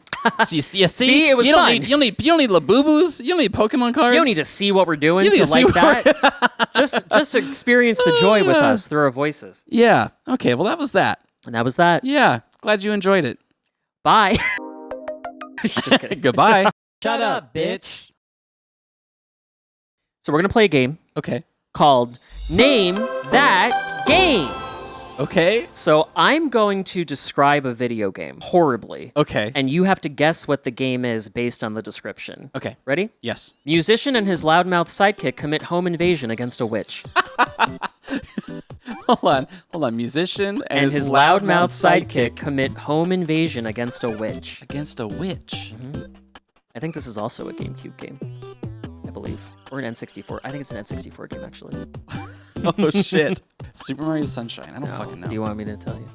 [SPEAKER 1] See,
[SPEAKER 2] it was
[SPEAKER 1] you don't
[SPEAKER 2] fun.
[SPEAKER 1] Need, you don't need Labubus. You don't need Pokemon cards.
[SPEAKER 2] You don't need to see what we're doing
[SPEAKER 1] You need
[SPEAKER 2] to
[SPEAKER 1] to see
[SPEAKER 2] like
[SPEAKER 1] what
[SPEAKER 2] that. just experience the joy with us through our voices.
[SPEAKER 1] Yeah. Okay, well that was that.
[SPEAKER 2] And that was that.
[SPEAKER 1] Yeah. Glad you enjoyed it.
[SPEAKER 2] Bye. Just kidding.
[SPEAKER 1] Goodbye.
[SPEAKER 5] Shut up, bitch.
[SPEAKER 2] So we're going to play a game
[SPEAKER 1] Okay.
[SPEAKER 2] called Name That Game.
[SPEAKER 1] Okay.
[SPEAKER 2] So I'm going to describe a video game horribly.
[SPEAKER 1] Okay.
[SPEAKER 2] And you have to guess what the game is based on the description.
[SPEAKER 1] Okay.
[SPEAKER 2] Ready?
[SPEAKER 1] Yes.
[SPEAKER 2] Musician and his loudmouth sidekick commit home invasion against a witch.
[SPEAKER 1] Hold on. Musician
[SPEAKER 2] And his loudmouth sidekick commit home invasion against a witch.
[SPEAKER 1] against a witch.
[SPEAKER 2] I think this is also a GameCube game, I believe. Or an N64. I think it's an N64 game, actually.
[SPEAKER 1] Oh shit. Super Mario Sunshine. I don't fucking know.
[SPEAKER 2] Do you want me to tell you?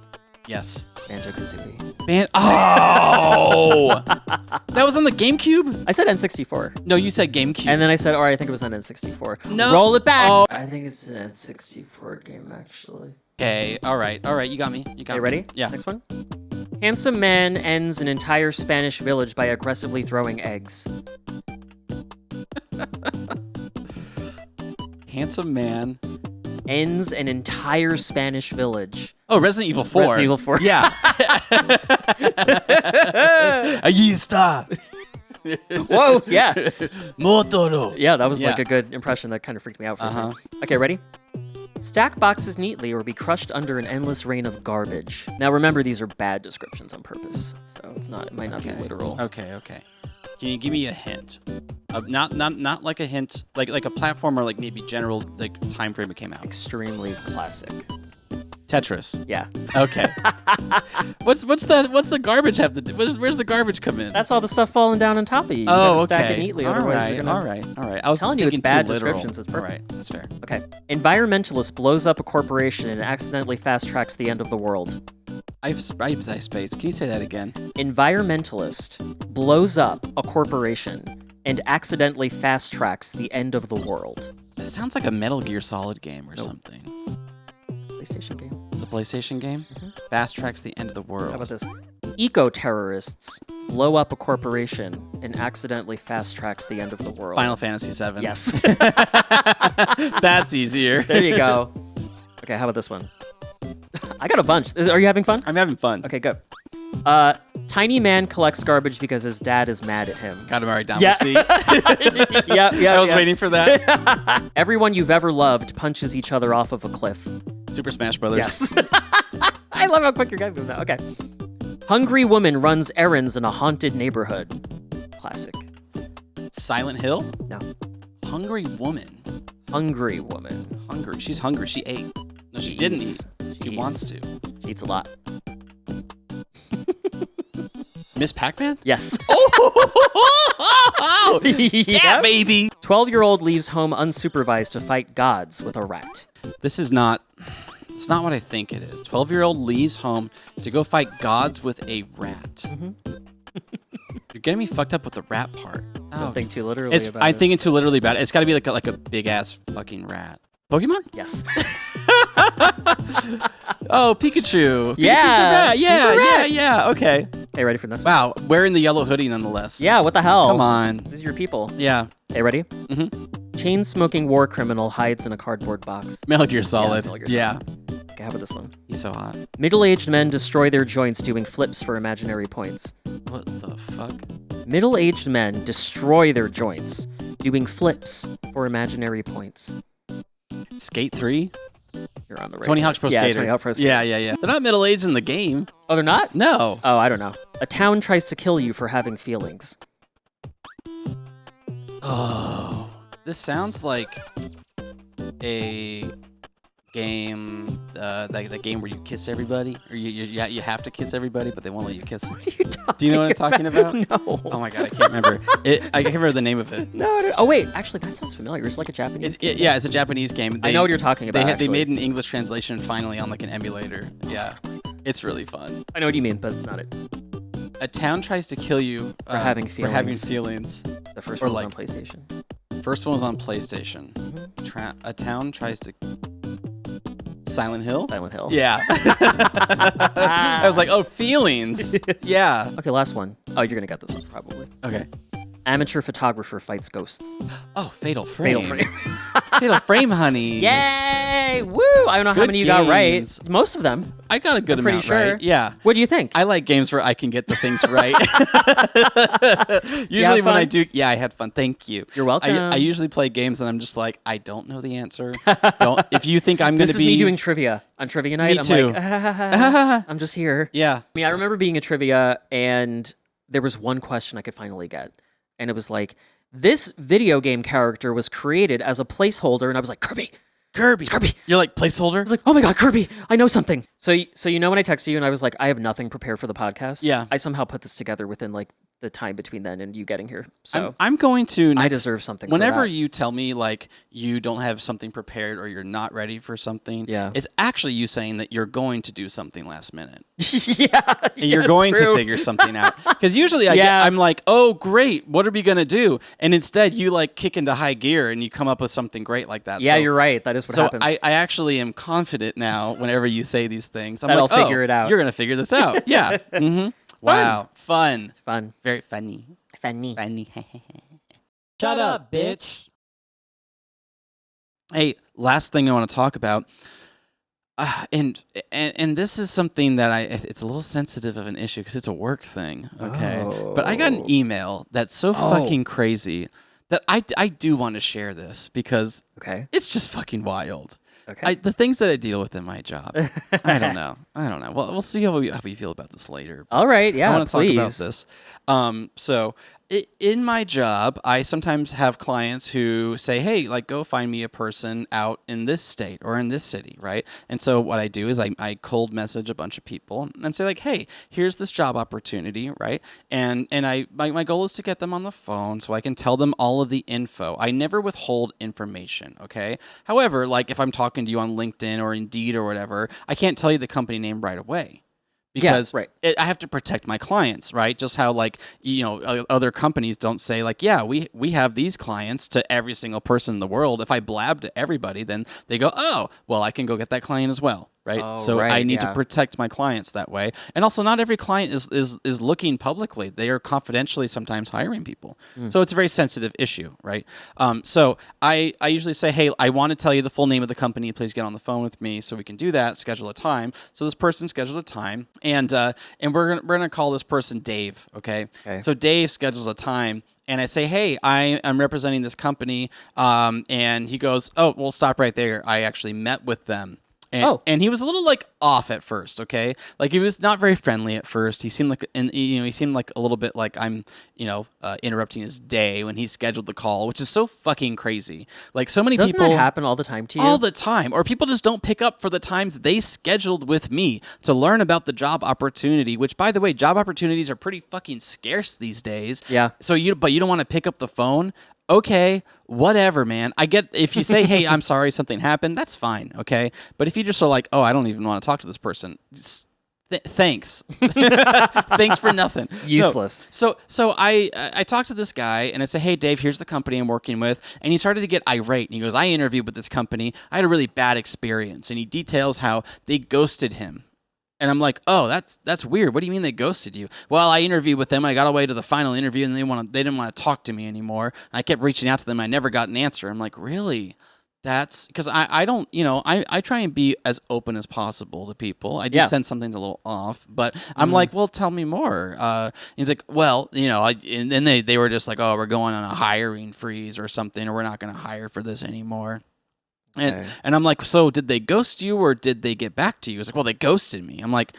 [SPEAKER 1] Yes.
[SPEAKER 2] Banjo-Kazooie.
[SPEAKER 1] Oh! That was on the GameCube?
[SPEAKER 2] I said N64.
[SPEAKER 1] No, you said GameCube.
[SPEAKER 2] And then I said, all right, I think it was on N64.
[SPEAKER 1] No.
[SPEAKER 2] Roll it back.
[SPEAKER 1] Oh.
[SPEAKER 2] I think it's an N64 game, actually.
[SPEAKER 1] Okay. All right. You got me. You got
[SPEAKER 2] Okay,
[SPEAKER 1] me.
[SPEAKER 2] ready?
[SPEAKER 1] Yeah.
[SPEAKER 2] Next one. Handsome man ends an entire Spanish village by aggressively throwing eggs.
[SPEAKER 1] Handsome man.
[SPEAKER 2] Ends an entire Spanish village.
[SPEAKER 1] Oh, Resident Evil 4.
[SPEAKER 2] Resident Evil 4.
[SPEAKER 1] Yeah. Allí está.
[SPEAKER 2] Whoa, yeah.
[SPEAKER 1] Motoro.
[SPEAKER 2] Yeah, that was like
[SPEAKER 1] Yeah.
[SPEAKER 2] a good impression that kind of freaked me out for a second. Okay, ready? Stack boxes neatly or be crushed under an endless rain of garbage. Now remember, these are bad descriptions on purpose, so it might not be literal.
[SPEAKER 1] Okay. Can you give me a hint? Not like a hint, like a platform or like maybe general like time frame it came out.
[SPEAKER 2] Extremely classic.
[SPEAKER 1] Tetris.
[SPEAKER 2] Yeah.
[SPEAKER 1] Okay. What's the garbage have to do? Where's the garbage come in?
[SPEAKER 2] That's all the stuff falling down on top of you. You
[SPEAKER 1] oh,
[SPEAKER 2] gotta
[SPEAKER 1] okay.
[SPEAKER 2] stack it neatly, otherwise you're gonna...
[SPEAKER 1] All right. I was
[SPEAKER 2] telling you it's
[SPEAKER 1] thinking
[SPEAKER 2] bad
[SPEAKER 1] too literal.
[SPEAKER 2] descriptions, it's
[SPEAKER 1] all
[SPEAKER 2] perfect.
[SPEAKER 1] right. That's fair.
[SPEAKER 2] Okay. Environmentalist blows up a corporation and accidentally fast tracks the end of the world.
[SPEAKER 1] I have space. Can you say that again?
[SPEAKER 2] Environmentalist blows up a corporation and accidentally fast tracks the end of the world.
[SPEAKER 1] This sounds like a Metal Gear Solid game or something.
[SPEAKER 2] PlayStation game.
[SPEAKER 1] It's a PlayStation game. Fast tracks the end of the world.
[SPEAKER 2] How about this? Eco-terrorists blow up a corporation and accidentally fast tracks the end of the world.
[SPEAKER 1] Final Fantasy VII.
[SPEAKER 2] Yes.
[SPEAKER 1] That's easier.
[SPEAKER 2] There you go. Okay, how about this one? I got a bunch. Are you having fun?
[SPEAKER 1] I'm having fun.
[SPEAKER 2] Okay, good. Tiny man collects garbage because his dad is mad at him.
[SPEAKER 1] Got him already down
[SPEAKER 2] Yeah.
[SPEAKER 1] the seat.
[SPEAKER 2] Yeah.
[SPEAKER 1] I was waiting for that.
[SPEAKER 2] Everyone you've ever loved punches each other off of a cliff.
[SPEAKER 1] Super Smash Brothers.
[SPEAKER 2] Yes. I love how quick you're getting through that. Okay. Hungry woman runs errands in a haunted neighborhood. Classic.
[SPEAKER 1] Silent Hill?
[SPEAKER 2] No.
[SPEAKER 1] Hungry woman.
[SPEAKER 2] Hungry woman.
[SPEAKER 1] Hungry. She's hungry. She ate. No, she didn't
[SPEAKER 2] eats.
[SPEAKER 1] eat. She wants to.
[SPEAKER 2] She eats a lot.
[SPEAKER 1] Miss Pac-Man?
[SPEAKER 2] Yes.
[SPEAKER 1] Oh! Yeah,
[SPEAKER 2] Yep.
[SPEAKER 1] baby!
[SPEAKER 2] 12-year-old leaves home unsupervised to fight gods with a rat.
[SPEAKER 1] This is not... It's not what I think it is. 12-year-old leaves home to go fight gods with a rat. You're getting me fucked up with the rat part.
[SPEAKER 2] Don't think too literally about it.
[SPEAKER 1] I'm thinking too literally about it. It's got to be like a big-ass fucking rat. Pokemon?
[SPEAKER 2] Yes.
[SPEAKER 1] Oh, Pikachu. Pikachu's
[SPEAKER 2] Yeah,
[SPEAKER 1] the rat.
[SPEAKER 2] he's the rat.
[SPEAKER 1] Yeah. Okay.
[SPEAKER 2] Hey, ready for the next one?
[SPEAKER 1] Wow. Wearing the yellow hoodie nonetheless.
[SPEAKER 2] Yeah, what the hell?
[SPEAKER 1] Come on.
[SPEAKER 2] These are your people.
[SPEAKER 1] Yeah.
[SPEAKER 2] Hey, ready? Mm-hmm. Chain-smoking war criminal hides in a cardboard box.
[SPEAKER 1] Metal Gear Solid.
[SPEAKER 2] Metal Gear
[SPEAKER 1] Yeah.
[SPEAKER 2] Solid. Okay, how about this one?
[SPEAKER 1] He's so hot.
[SPEAKER 2] Middle-aged men destroy their joints doing flips for imaginary points.
[SPEAKER 1] What the fuck?
[SPEAKER 2] Middle-aged men destroy their joints doing flips for imaginary points.
[SPEAKER 1] Skate 3?
[SPEAKER 2] You're on the right.
[SPEAKER 1] Tony Hawk's Pro
[SPEAKER 2] yeah,
[SPEAKER 1] Skater.
[SPEAKER 2] Tony Hawk Pro Skater.
[SPEAKER 1] Yeah. They're not middle-aged in the game.
[SPEAKER 2] Oh, they're not?
[SPEAKER 1] No.
[SPEAKER 2] Oh, I don't know. A town tries to kill you for having feelings.
[SPEAKER 1] Oh. This sounds like a game, the game where you kiss everybody, or you have to kiss everybody, but they won't let you kiss them. Do you know what I'm talking about?
[SPEAKER 2] No.
[SPEAKER 1] Oh my god, I can't remember. I can't remember the name of it.
[SPEAKER 2] No. Oh, wait. Actually, that sounds familiar. It's like a Japanese game.
[SPEAKER 1] Yeah, it's a Japanese game.
[SPEAKER 2] I know what you're talking about,
[SPEAKER 1] They
[SPEAKER 2] actually.
[SPEAKER 1] made an English translation finally on like an emulator. Yeah. It's really fun.
[SPEAKER 2] I know what you mean, but it's not it.
[SPEAKER 1] A town tries to kill you
[SPEAKER 2] For having
[SPEAKER 1] For having
[SPEAKER 2] feelings.
[SPEAKER 1] feelings.
[SPEAKER 2] The first
[SPEAKER 1] Or
[SPEAKER 2] one was on
[SPEAKER 1] like-
[SPEAKER 2] PlayStation.
[SPEAKER 1] First one was on PlayStation. A town tries to. Silent Hill?
[SPEAKER 2] Silent Hill.
[SPEAKER 1] Yeah. I was like, oh, feelings. Yeah.
[SPEAKER 2] Okay, last one. Oh, you're gonna get this one probably.
[SPEAKER 1] Okay.
[SPEAKER 2] Amateur photographer fights ghosts.
[SPEAKER 1] Oh, Fatal Frame.
[SPEAKER 2] Fatal Frame.
[SPEAKER 1] Fatal Frame, honey.
[SPEAKER 2] Yay! Woo! I don't know how
[SPEAKER 1] Good
[SPEAKER 2] many you got right.
[SPEAKER 1] games.
[SPEAKER 2] Most of them.
[SPEAKER 1] I got a good
[SPEAKER 2] I'm pretty
[SPEAKER 1] amount
[SPEAKER 2] sure.
[SPEAKER 1] right. Yeah.
[SPEAKER 2] What do you think?
[SPEAKER 1] I like games where I can get the things right. Usually when I
[SPEAKER 2] fun?
[SPEAKER 1] do, yeah, I had fun. Thank you.
[SPEAKER 2] You're welcome.
[SPEAKER 1] I usually play games and I'm just like, I don't know the answer. Don't. If you think I'm going to
[SPEAKER 2] This
[SPEAKER 1] be
[SPEAKER 2] is me doing trivia on trivia night.
[SPEAKER 1] Me too.
[SPEAKER 2] I'm like, I'm just here.
[SPEAKER 1] yeah.
[SPEAKER 2] I mean, I remember being a trivia and there was one question I could finally get. And it was like, this video game character was created as a placeholder. And I was like, Kirby.
[SPEAKER 1] Kirby.
[SPEAKER 2] Kirby.
[SPEAKER 1] You're like placeholder.
[SPEAKER 2] I was like, oh my God, Kirby, I know something. So you know when I texted you and I was like, I have nothing prepared for the podcast?
[SPEAKER 1] Yeah.
[SPEAKER 2] I somehow put this together within like the time between then and you getting here. So
[SPEAKER 1] I'm going to.
[SPEAKER 2] I
[SPEAKER 1] next-
[SPEAKER 2] deserve something for
[SPEAKER 1] Whenever
[SPEAKER 2] that.
[SPEAKER 1] you tell me like you don't have something prepared or you're not ready for something,
[SPEAKER 2] Yeah.
[SPEAKER 1] it's actually you saying that you're going to do something last minute.
[SPEAKER 2] yeah.
[SPEAKER 1] And you're going to figure something out. Because usually I'm like, oh, great. What are we going to do? And instead you like kick into high gear and you come up with something great like that.
[SPEAKER 2] Yeah,
[SPEAKER 1] So-
[SPEAKER 2] you're right. That is what
[SPEAKER 1] So
[SPEAKER 2] happens.
[SPEAKER 1] I actually am confident now whenever you say these things. I'm
[SPEAKER 2] That
[SPEAKER 1] like,
[SPEAKER 2] I'll figure it out.
[SPEAKER 1] You're going to figure this out. Yeah. Mm-hmm. Wow. Fun.
[SPEAKER 2] Fun.
[SPEAKER 1] Very funny.
[SPEAKER 2] Funny.
[SPEAKER 1] Funny.
[SPEAKER 5] Shut up, bitch.
[SPEAKER 1] Hey, last thing I want to talk about. And this is something that it's a little sensitive of an issue because it's a work thing, okay? But I got an email that's so fucking crazy that I do want to share this because
[SPEAKER 2] Okay.
[SPEAKER 1] it's just fucking wild.
[SPEAKER 2] Okay.
[SPEAKER 1] The things that I deal with in my job, I don't know. Well, we'll see how we feel about this later.
[SPEAKER 2] All right. Yeah.
[SPEAKER 1] I want to
[SPEAKER 2] please.
[SPEAKER 1] talk about this. So in my job, I sometimes have clients who say, hey, like, go find me a person out in this state or in this city, right? And so what I do is I cold message a bunch of people and say, like, hey, here's this job opportunity, right? And my goal is to get them on the phone so I can tell them all of the info. I never withhold information, okay? However, like, if I'm talking to you on LinkedIn or Indeed or whatever, I can't tell you the company name right away. Because
[SPEAKER 2] right.
[SPEAKER 1] I have to protect my clients, right? Just how, like, other companies don't say, like, yeah, we have these clients to every single person in the world. If I blab to everybody, then they go, oh, well, I can go get that client as well, right?
[SPEAKER 2] Oh,
[SPEAKER 1] so
[SPEAKER 2] right,
[SPEAKER 1] I need to
[SPEAKER 2] yeah.
[SPEAKER 1] protect my clients that way. And also, not every client is looking publicly. They are confidentially sometimes hiring people. So it's a very sensitive issue, right? So I usually say, hey, I want to tell you the full name of the company. Please get on the phone with me so we can do that, schedule a time. So this person scheduled a time. And we're gonna call this person Dave, okay? So Dave schedules a time, and I say, hey, I'm representing this company, and he goes, oh, well, stop right there. I actually met with them. And he was a little like off at first, okay? Like he was not very friendly at first. He seemed like, he seemed like a little bit like I'm, interrupting his day when he scheduled the call, which is so fucking crazy. Like so many
[SPEAKER 2] Doesn't
[SPEAKER 1] people
[SPEAKER 2] that happen all the time to you?
[SPEAKER 1] all the time, or people just don't pick up for the times they scheduled with me to learn about the job opportunity. Which, by the way, job opportunities are pretty fucking scarce these days.
[SPEAKER 2] Yeah.
[SPEAKER 1] So you don't want to pick up the phone. Okay, whatever, man. I get if you say, hey, I'm sorry something happened, that's fine, okay? But if you just are like, oh, I don't even want to talk to this person, thanks. Thanks for nothing.
[SPEAKER 2] Useless.
[SPEAKER 1] No. So I talked to this guy, and I said, hey, Dave, here's the company I'm working with. And he started to get irate, and he goes, I interviewed with this company. I had a really bad experience. And he details how they ghosted him. And I'm like, oh, that's weird. What do you mean they ghosted you? Well, I interviewed with them. I got away to the final interview, and they didn't want to talk to me anymore. And I kept reaching out to them. I never got an answer. I'm like, really? That's because I don't, I try and be as open as possible to people. I do send something a little off, but I'm like, well, tell me more. He's like, well, and then they were just like, oh, we're going on a hiring freeze or something, or we're not going to hire for this anymore. And I'm like, so did they ghost you or did they get back to you? He's like, well, they ghosted me. I'm like,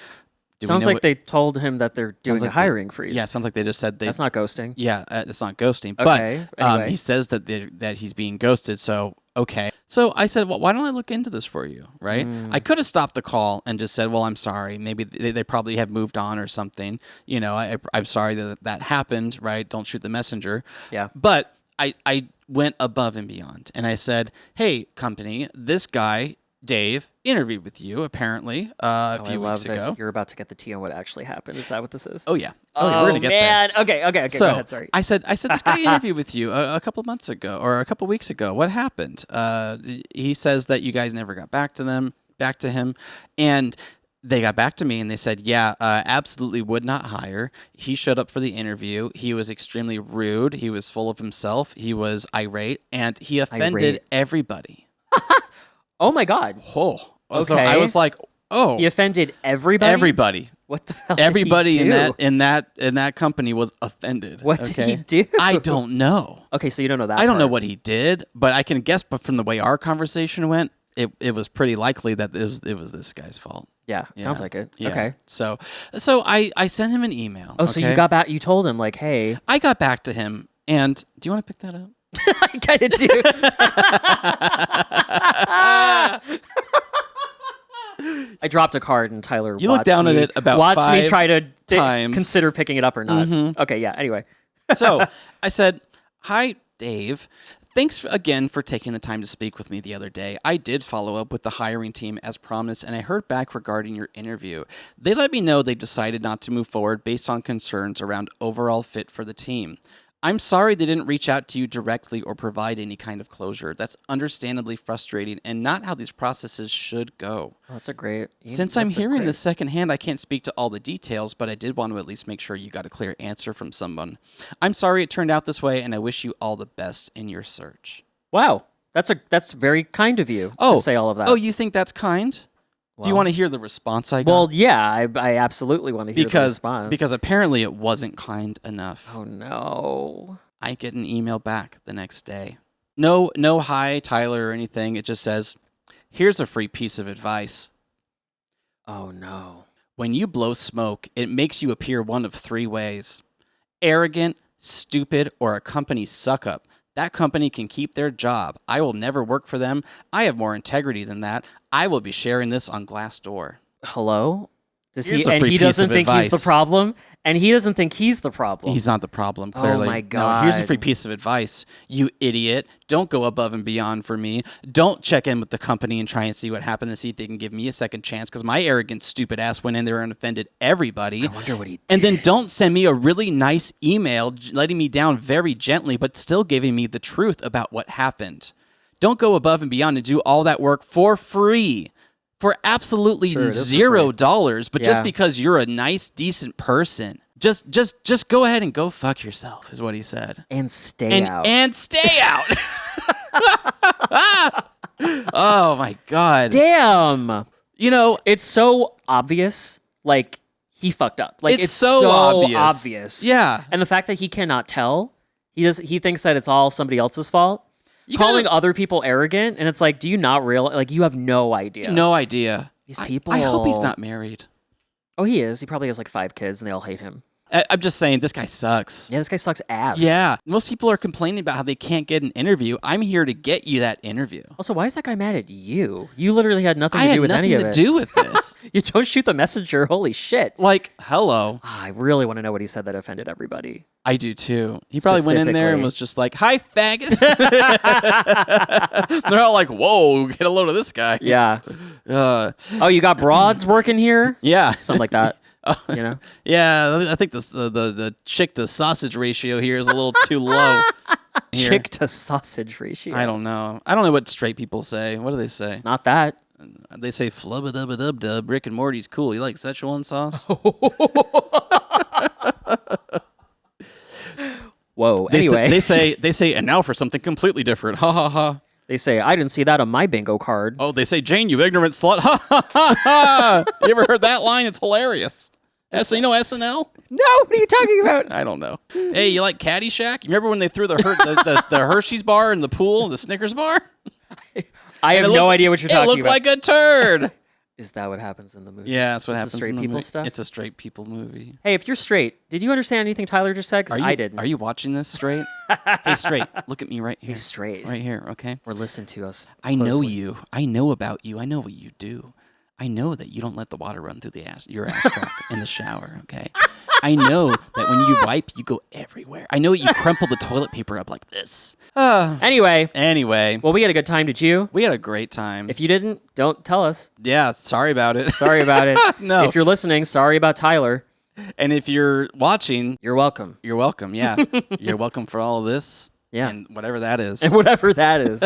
[SPEAKER 2] Sounds like they told him that they're doing a hiring freeze.
[SPEAKER 1] Yeah, sounds like they just said
[SPEAKER 2] That's not ghosting.
[SPEAKER 1] Yeah, it's not ghosting.
[SPEAKER 2] Okay,
[SPEAKER 1] But
[SPEAKER 2] anyway.
[SPEAKER 1] he says that he's being ghosted. So okay. So I said, well, why don't I look into this for you? Right? I could have stopped the call and just said, well, I'm sorry. Maybe they probably have moved on or something. I'm sorry that happened. Right? Don't shoot the messenger.
[SPEAKER 2] Yeah.
[SPEAKER 1] But I went above and beyond, and I said, hey, company, this guy Dave interviewed with you apparently a few weeks ago.
[SPEAKER 2] You're about to get the tea on what actually happened. Is that what this is?
[SPEAKER 1] Oh yeah. We're gonna get
[SPEAKER 2] man.
[SPEAKER 1] there.
[SPEAKER 2] Okay.
[SPEAKER 1] So
[SPEAKER 2] Go ahead. Sorry.
[SPEAKER 1] I said this guy interviewed with you a couple months ago or a couple weeks ago. What happened? He says that you guys never got back to him, and they got back to me and they said, yeah, absolutely would not hire. He showed up for the interview. He was extremely rude. He was full of himself. He was irate, and he offended everybody.
[SPEAKER 2] Oh my God.
[SPEAKER 1] Oh, so
[SPEAKER 2] Okay.
[SPEAKER 1] I was like, oh,
[SPEAKER 2] He offended everybody.
[SPEAKER 1] everybody.
[SPEAKER 2] What the hell?
[SPEAKER 1] Everybody
[SPEAKER 2] did he do?
[SPEAKER 1] in that company was offended.
[SPEAKER 2] What did he do?
[SPEAKER 1] I don't know.
[SPEAKER 2] Okay, so you don't know that.
[SPEAKER 1] I don't know
[SPEAKER 2] part.
[SPEAKER 1] what he did, but I can guess. But from the way our conversation went, it was pretty likely that it was this guy's fault.
[SPEAKER 2] Yeah, sounds
[SPEAKER 1] Yeah.
[SPEAKER 2] like it.
[SPEAKER 1] Yeah.
[SPEAKER 2] Okay.
[SPEAKER 1] So I sent him an email.
[SPEAKER 2] Oh, so you
[SPEAKER 1] okay?
[SPEAKER 2] got back? You told him like, hey,
[SPEAKER 1] I got back to him, and do you want to pick that up?
[SPEAKER 2] I kind of do. I dropped a card and Tyler.
[SPEAKER 1] You looked down at it about
[SPEAKER 2] watched me
[SPEAKER 1] 5
[SPEAKER 2] try to
[SPEAKER 1] times.
[SPEAKER 2] consider picking it up or not. Okay, yeah. Anyway,
[SPEAKER 1] So I said, "Hi, Dave. Thanks again for taking the time to speak with me the other day. I did follow up with the hiring team as promised, and I heard back regarding your interview. They let me know they decided not to move forward based on concerns around overall fit for the team. I'm sorry they didn't reach out to you directly or provide any kind of closure. That's understandably frustrating and not how these processes should go.
[SPEAKER 2] oh, that's a great.
[SPEAKER 1] Since I'm hearing this secondhand, I can't speak to all the details, but I did want to at least make sure you got a clear answer from someone. I'm sorry it turned out this way, and I wish you all the best in your search."
[SPEAKER 2] Wow, that's very kind of you to say all of that.
[SPEAKER 1] Oh, you think that's kind? Do you
[SPEAKER 2] Well-
[SPEAKER 1] want to hear the response I got?
[SPEAKER 2] Well, yeah, I absolutely want to hear the response.
[SPEAKER 1] because apparently it wasn't kind enough.
[SPEAKER 2] Oh no.
[SPEAKER 1] I get an email back the next day. No hi, Tyler, or anything. It just says, "Here's a free piece of advice.
[SPEAKER 2] Oh no.
[SPEAKER 1] When you blow smoke, it makes you appear one of 3 ways: arrogant, stupid, or a company suck-up. That company can keep their job. I will never work for them. I have more integrity than that. I will be sharing this on Glassdoor."
[SPEAKER 2] Hello? Does
[SPEAKER 1] Here's
[SPEAKER 2] he?
[SPEAKER 1] a
[SPEAKER 2] And
[SPEAKER 1] free
[SPEAKER 2] he
[SPEAKER 1] piece
[SPEAKER 2] doesn't
[SPEAKER 1] of
[SPEAKER 2] think he's the
[SPEAKER 1] advice.
[SPEAKER 2] problem, and he doesn't think he's the problem.
[SPEAKER 1] He's not the problem, clearly.
[SPEAKER 2] Oh my
[SPEAKER 1] No, here's a free
[SPEAKER 2] God.
[SPEAKER 1] piece of advice. You idiot. Don't go above and beyond for me. Don't check in with the company and try and see what happened to see if they can give me a second chance, because my arrogant, stupid ass went in there and offended everybody.
[SPEAKER 2] I wonder what he did.
[SPEAKER 1] And then don't send me a really nice email letting me down very gently, but still giving me the truth about what happened. Don't go above and beyond and do all that work for free. For absolutely
[SPEAKER 2] Sure, it is for
[SPEAKER 1] $0, but just
[SPEAKER 2] Yeah. because
[SPEAKER 1] because you're a nice, decent person, just go ahead and go fuck yourself, is what he said.
[SPEAKER 2] and stay out.
[SPEAKER 1] And stay out. Oh my God.
[SPEAKER 2] Damn.
[SPEAKER 1] You know,
[SPEAKER 2] It's so obvious. Like he fucked up. Like
[SPEAKER 1] It's so obvious.
[SPEAKER 2] obvious.
[SPEAKER 1] Yeah.
[SPEAKER 2] And the fact that he cannot tell, he thinks that it's all somebody else's fault.
[SPEAKER 1] You
[SPEAKER 2] Calling
[SPEAKER 1] gotta-
[SPEAKER 2] other people arrogant, and it's like, do you not realize? Like you have no idea.
[SPEAKER 1] no idea.
[SPEAKER 2] These
[SPEAKER 1] I
[SPEAKER 2] people.
[SPEAKER 1] hope he's not married.
[SPEAKER 2] Oh, he is. He probably has like 5 kids, and they all hate him.
[SPEAKER 1] I'm just saying, this guy sucks.
[SPEAKER 2] Yeah, this guy sucks ass.
[SPEAKER 1] Yeah. Most people are complaining about how they can't get an interview. I'm here to get you that interview.
[SPEAKER 2] Also, why is that guy mad at you? You literally had nothing
[SPEAKER 1] I
[SPEAKER 2] to
[SPEAKER 1] had
[SPEAKER 2] do with
[SPEAKER 1] nothing
[SPEAKER 2] any of
[SPEAKER 1] to
[SPEAKER 2] it.
[SPEAKER 1] do with this.
[SPEAKER 2] You don't shoot the messenger. Holy shit.
[SPEAKER 1] Like, hello.
[SPEAKER 2] I really want to know what he said that offended everybody.
[SPEAKER 1] I do too. He probably went in there and
[SPEAKER 2] Specifically.
[SPEAKER 1] was just like, "Hi, faggots." They're all like, "Whoa, get a load of this guy."
[SPEAKER 2] Yeah.
[SPEAKER 1] Uh,
[SPEAKER 2] Oh, you got broads working here?
[SPEAKER 1] yeah.
[SPEAKER 2] Something like that. You know?
[SPEAKER 1] Yeah, I think the chick to sausage ratio here is a little too low. Here.
[SPEAKER 2] Chick to sausage ratio.
[SPEAKER 1] I don't know. I don't know what straight people say. What do they say?
[SPEAKER 2] Not that.
[SPEAKER 1] They say flubba dubba dub dub. Rick and Morty's cool. You like Szechuan sauce?
[SPEAKER 2] Whoa.
[SPEAKER 1] They
[SPEAKER 2] Anyway,
[SPEAKER 1] they say, and now for something completely different. Ha ha ha.
[SPEAKER 2] they say, I didn't see that on my bingo card.
[SPEAKER 1] Oh, they say, "Jane, you ignorant slut." Ha ha ha ha. You ever heard that line? It's hilarious. You know SNL?
[SPEAKER 2] No, what are you talking about?
[SPEAKER 1] I don't know. Hey, you like Caddyshack? You remember when they threw the Hershey's bar in the pool, the Snickers bar?
[SPEAKER 2] I have no idea what you're
[SPEAKER 1] It
[SPEAKER 2] talking
[SPEAKER 1] looked
[SPEAKER 2] about.
[SPEAKER 1] like a turd.
[SPEAKER 2] Is that what happens in the movie?
[SPEAKER 1] Yeah, that's what
[SPEAKER 2] This is
[SPEAKER 1] happens
[SPEAKER 2] straight
[SPEAKER 1] in the
[SPEAKER 2] people
[SPEAKER 1] movie.
[SPEAKER 2] stuff?
[SPEAKER 1] It's a straight people movie.
[SPEAKER 2] Hey, if you're straight, did you understand anything Tyler just said? Because I didn't.
[SPEAKER 1] Are you watching this straight? Hey, straight. Look at me right here.
[SPEAKER 2] He's straight.
[SPEAKER 1] Right here, okay?
[SPEAKER 2] Or listen to us.
[SPEAKER 1] I know
[SPEAKER 2] closely.
[SPEAKER 1] you. I know about you. I know what you do. I know that you don't let the water run through your ass crack in the shower, okay? I know that when you wipe, you go everywhere. I know you crumple the toilet paper up like this.
[SPEAKER 2] Anyway,
[SPEAKER 1] Well,
[SPEAKER 2] we had a good time, did you?
[SPEAKER 1] we had a great time.
[SPEAKER 2] If you didn't, don't tell us.
[SPEAKER 1] Yeah, sorry about it.
[SPEAKER 2] Sorry about it.
[SPEAKER 1] No.
[SPEAKER 2] If you're listening, sorry about Tyler.
[SPEAKER 1] And if you're watching,
[SPEAKER 2] You're welcome.
[SPEAKER 1] you're welcome. Yeah. You're welcome for all of this.
[SPEAKER 2] Yeah.
[SPEAKER 1] And whatever that is.
[SPEAKER 2] And whatever that is.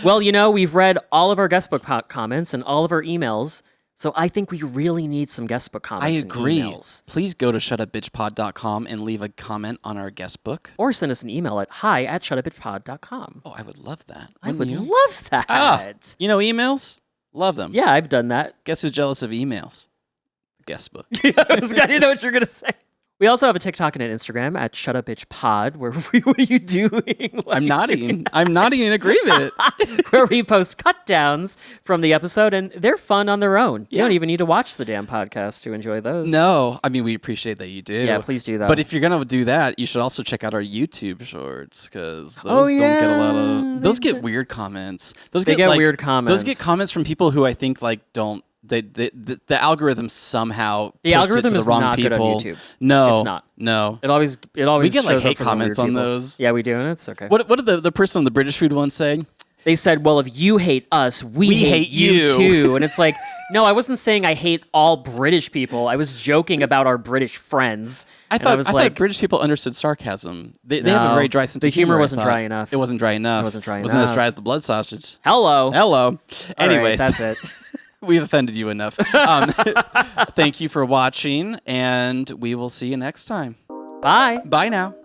[SPEAKER 2] Well, we've read all of our guestbook comments and all of our emails. So I think we really need some guestbook
[SPEAKER 1] I
[SPEAKER 2] comments
[SPEAKER 1] agree.
[SPEAKER 2] and emails.
[SPEAKER 1] Please go to shutupbitchpod.com and leave a comment on our guest book.
[SPEAKER 2] Or send us an email at hi@shutupitpod.com.
[SPEAKER 1] Oh, I would love that.
[SPEAKER 2] I would
[SPEAKER 1] Wouldn't you?
[SPEAKER 2] love that.
[SPEAKER 1] Emails? Love them.
[SPEAKER 2] Yeah, I've done that.
[SPEAKER 1] Guess who's jealous of emails? Guest book.
[SPEAKER 2] I didn't know what you're going to say. We also have a TikTok and an Instagram at shutupbitchpod, where what are you doing?
[SPEAKER 1] I'm nodding. I'm nodding in agreement.
[SPEAKER 2] Where we post cut downs from the episode, and they're fun on their own. You
[SPEAKER 1] Yeah.
[SPEAKER 2] don't even need to watch the damn podcast to enjoy those.
[SPEAKER 1] No, I mean, we appreciate that you do.
[SPEAKER 2] Yeah, please do that.
[SPEAKER 1] But if you're going to do that, you should also check out our YouTube shorts because those
[SPEAKER 2] Oh,
[SPEAKER 1] don't get a lot
[SPEAKER 2] yeah,
[SPEAKER 1] of. Those get weird comments. Those
[SPEAKER 2] They get weird comments.
[SPEAKER 1] Those get comments from people who I think don't. The algorithm somehow
[SPEAKER 2] The
[SPEAKER 1] pushed
[SPEAKER 2] algorithm
[SPEAKER 1] it to
[SPEAKER 2] is
[SPEAKER 1] the wrong
[SPEAKER 2] not
[SPEAKER 1] people.
[SPEAKER 2] good on YouTube.
[SPEAKER 1] No,
[SPEAKER 2] It's not.
[SPEAKER 1] No,
[SPEAKER 2] It always
[SPEAKER 1] we get like
[SPEAKER 2] shows up
[SPEAKER 1] hate
[SPEAKER 2] for the
[SPEAKER 1] comments
[SPEAKER 2] weird
[SPEAKER 1] on
[SPEAKER 2] people.
[SPEAKER 1] those.
[SPEAKER 2] Yeah, we do, and it's okay.
[SPEAKER 1] What did the person on the British food one say?
[SPEAKER 2] They said, well, if you hate us, we hate you
[SPEAKER 1] you.
[SPEAKER 2] too. And it's like, no, I wasn't saying I hate all British people. I was joking about our British friends.
[SPEAKER 1] I
[SPEAKER 2] And
[SPEAKER 1] thought
[SPEAKER 2] was like,
[SPEAKER 1] British people understood sarcasm. They have a
[SPEAKER 2] No,
[SPEAKER 1] very dry sense
[SPEAKER 2] the
[SPEAKER 1] of humor.
[SPEAKER 2] humor
[SPEAKER 1] I
[SPEAKER 2] wasn't
[SPEAKER 1] thought.
[SPEAKER 2] dry enough.
[SPEAKER 1] It wasn't dry enough.
[SPEAKER 2] It wasn't dry
[SPEAKER 1] Wasn't as
[SPEAKER 2] enough.
[SPEAKER 1] dry as the blood sausage.
[SPEAKER 2] hello.
[SPEAKER 1] Hello.
[SPEAKER 2] All right,
[SPEAKER 1] Anyways,
[SPEAKER 2] that's it.
[SPEAKER 1] we've offended you enough. Thank you for watching, and we will see you next time.
[SPEAKER 2] Bye.
[SPEAKER 1] Bye now.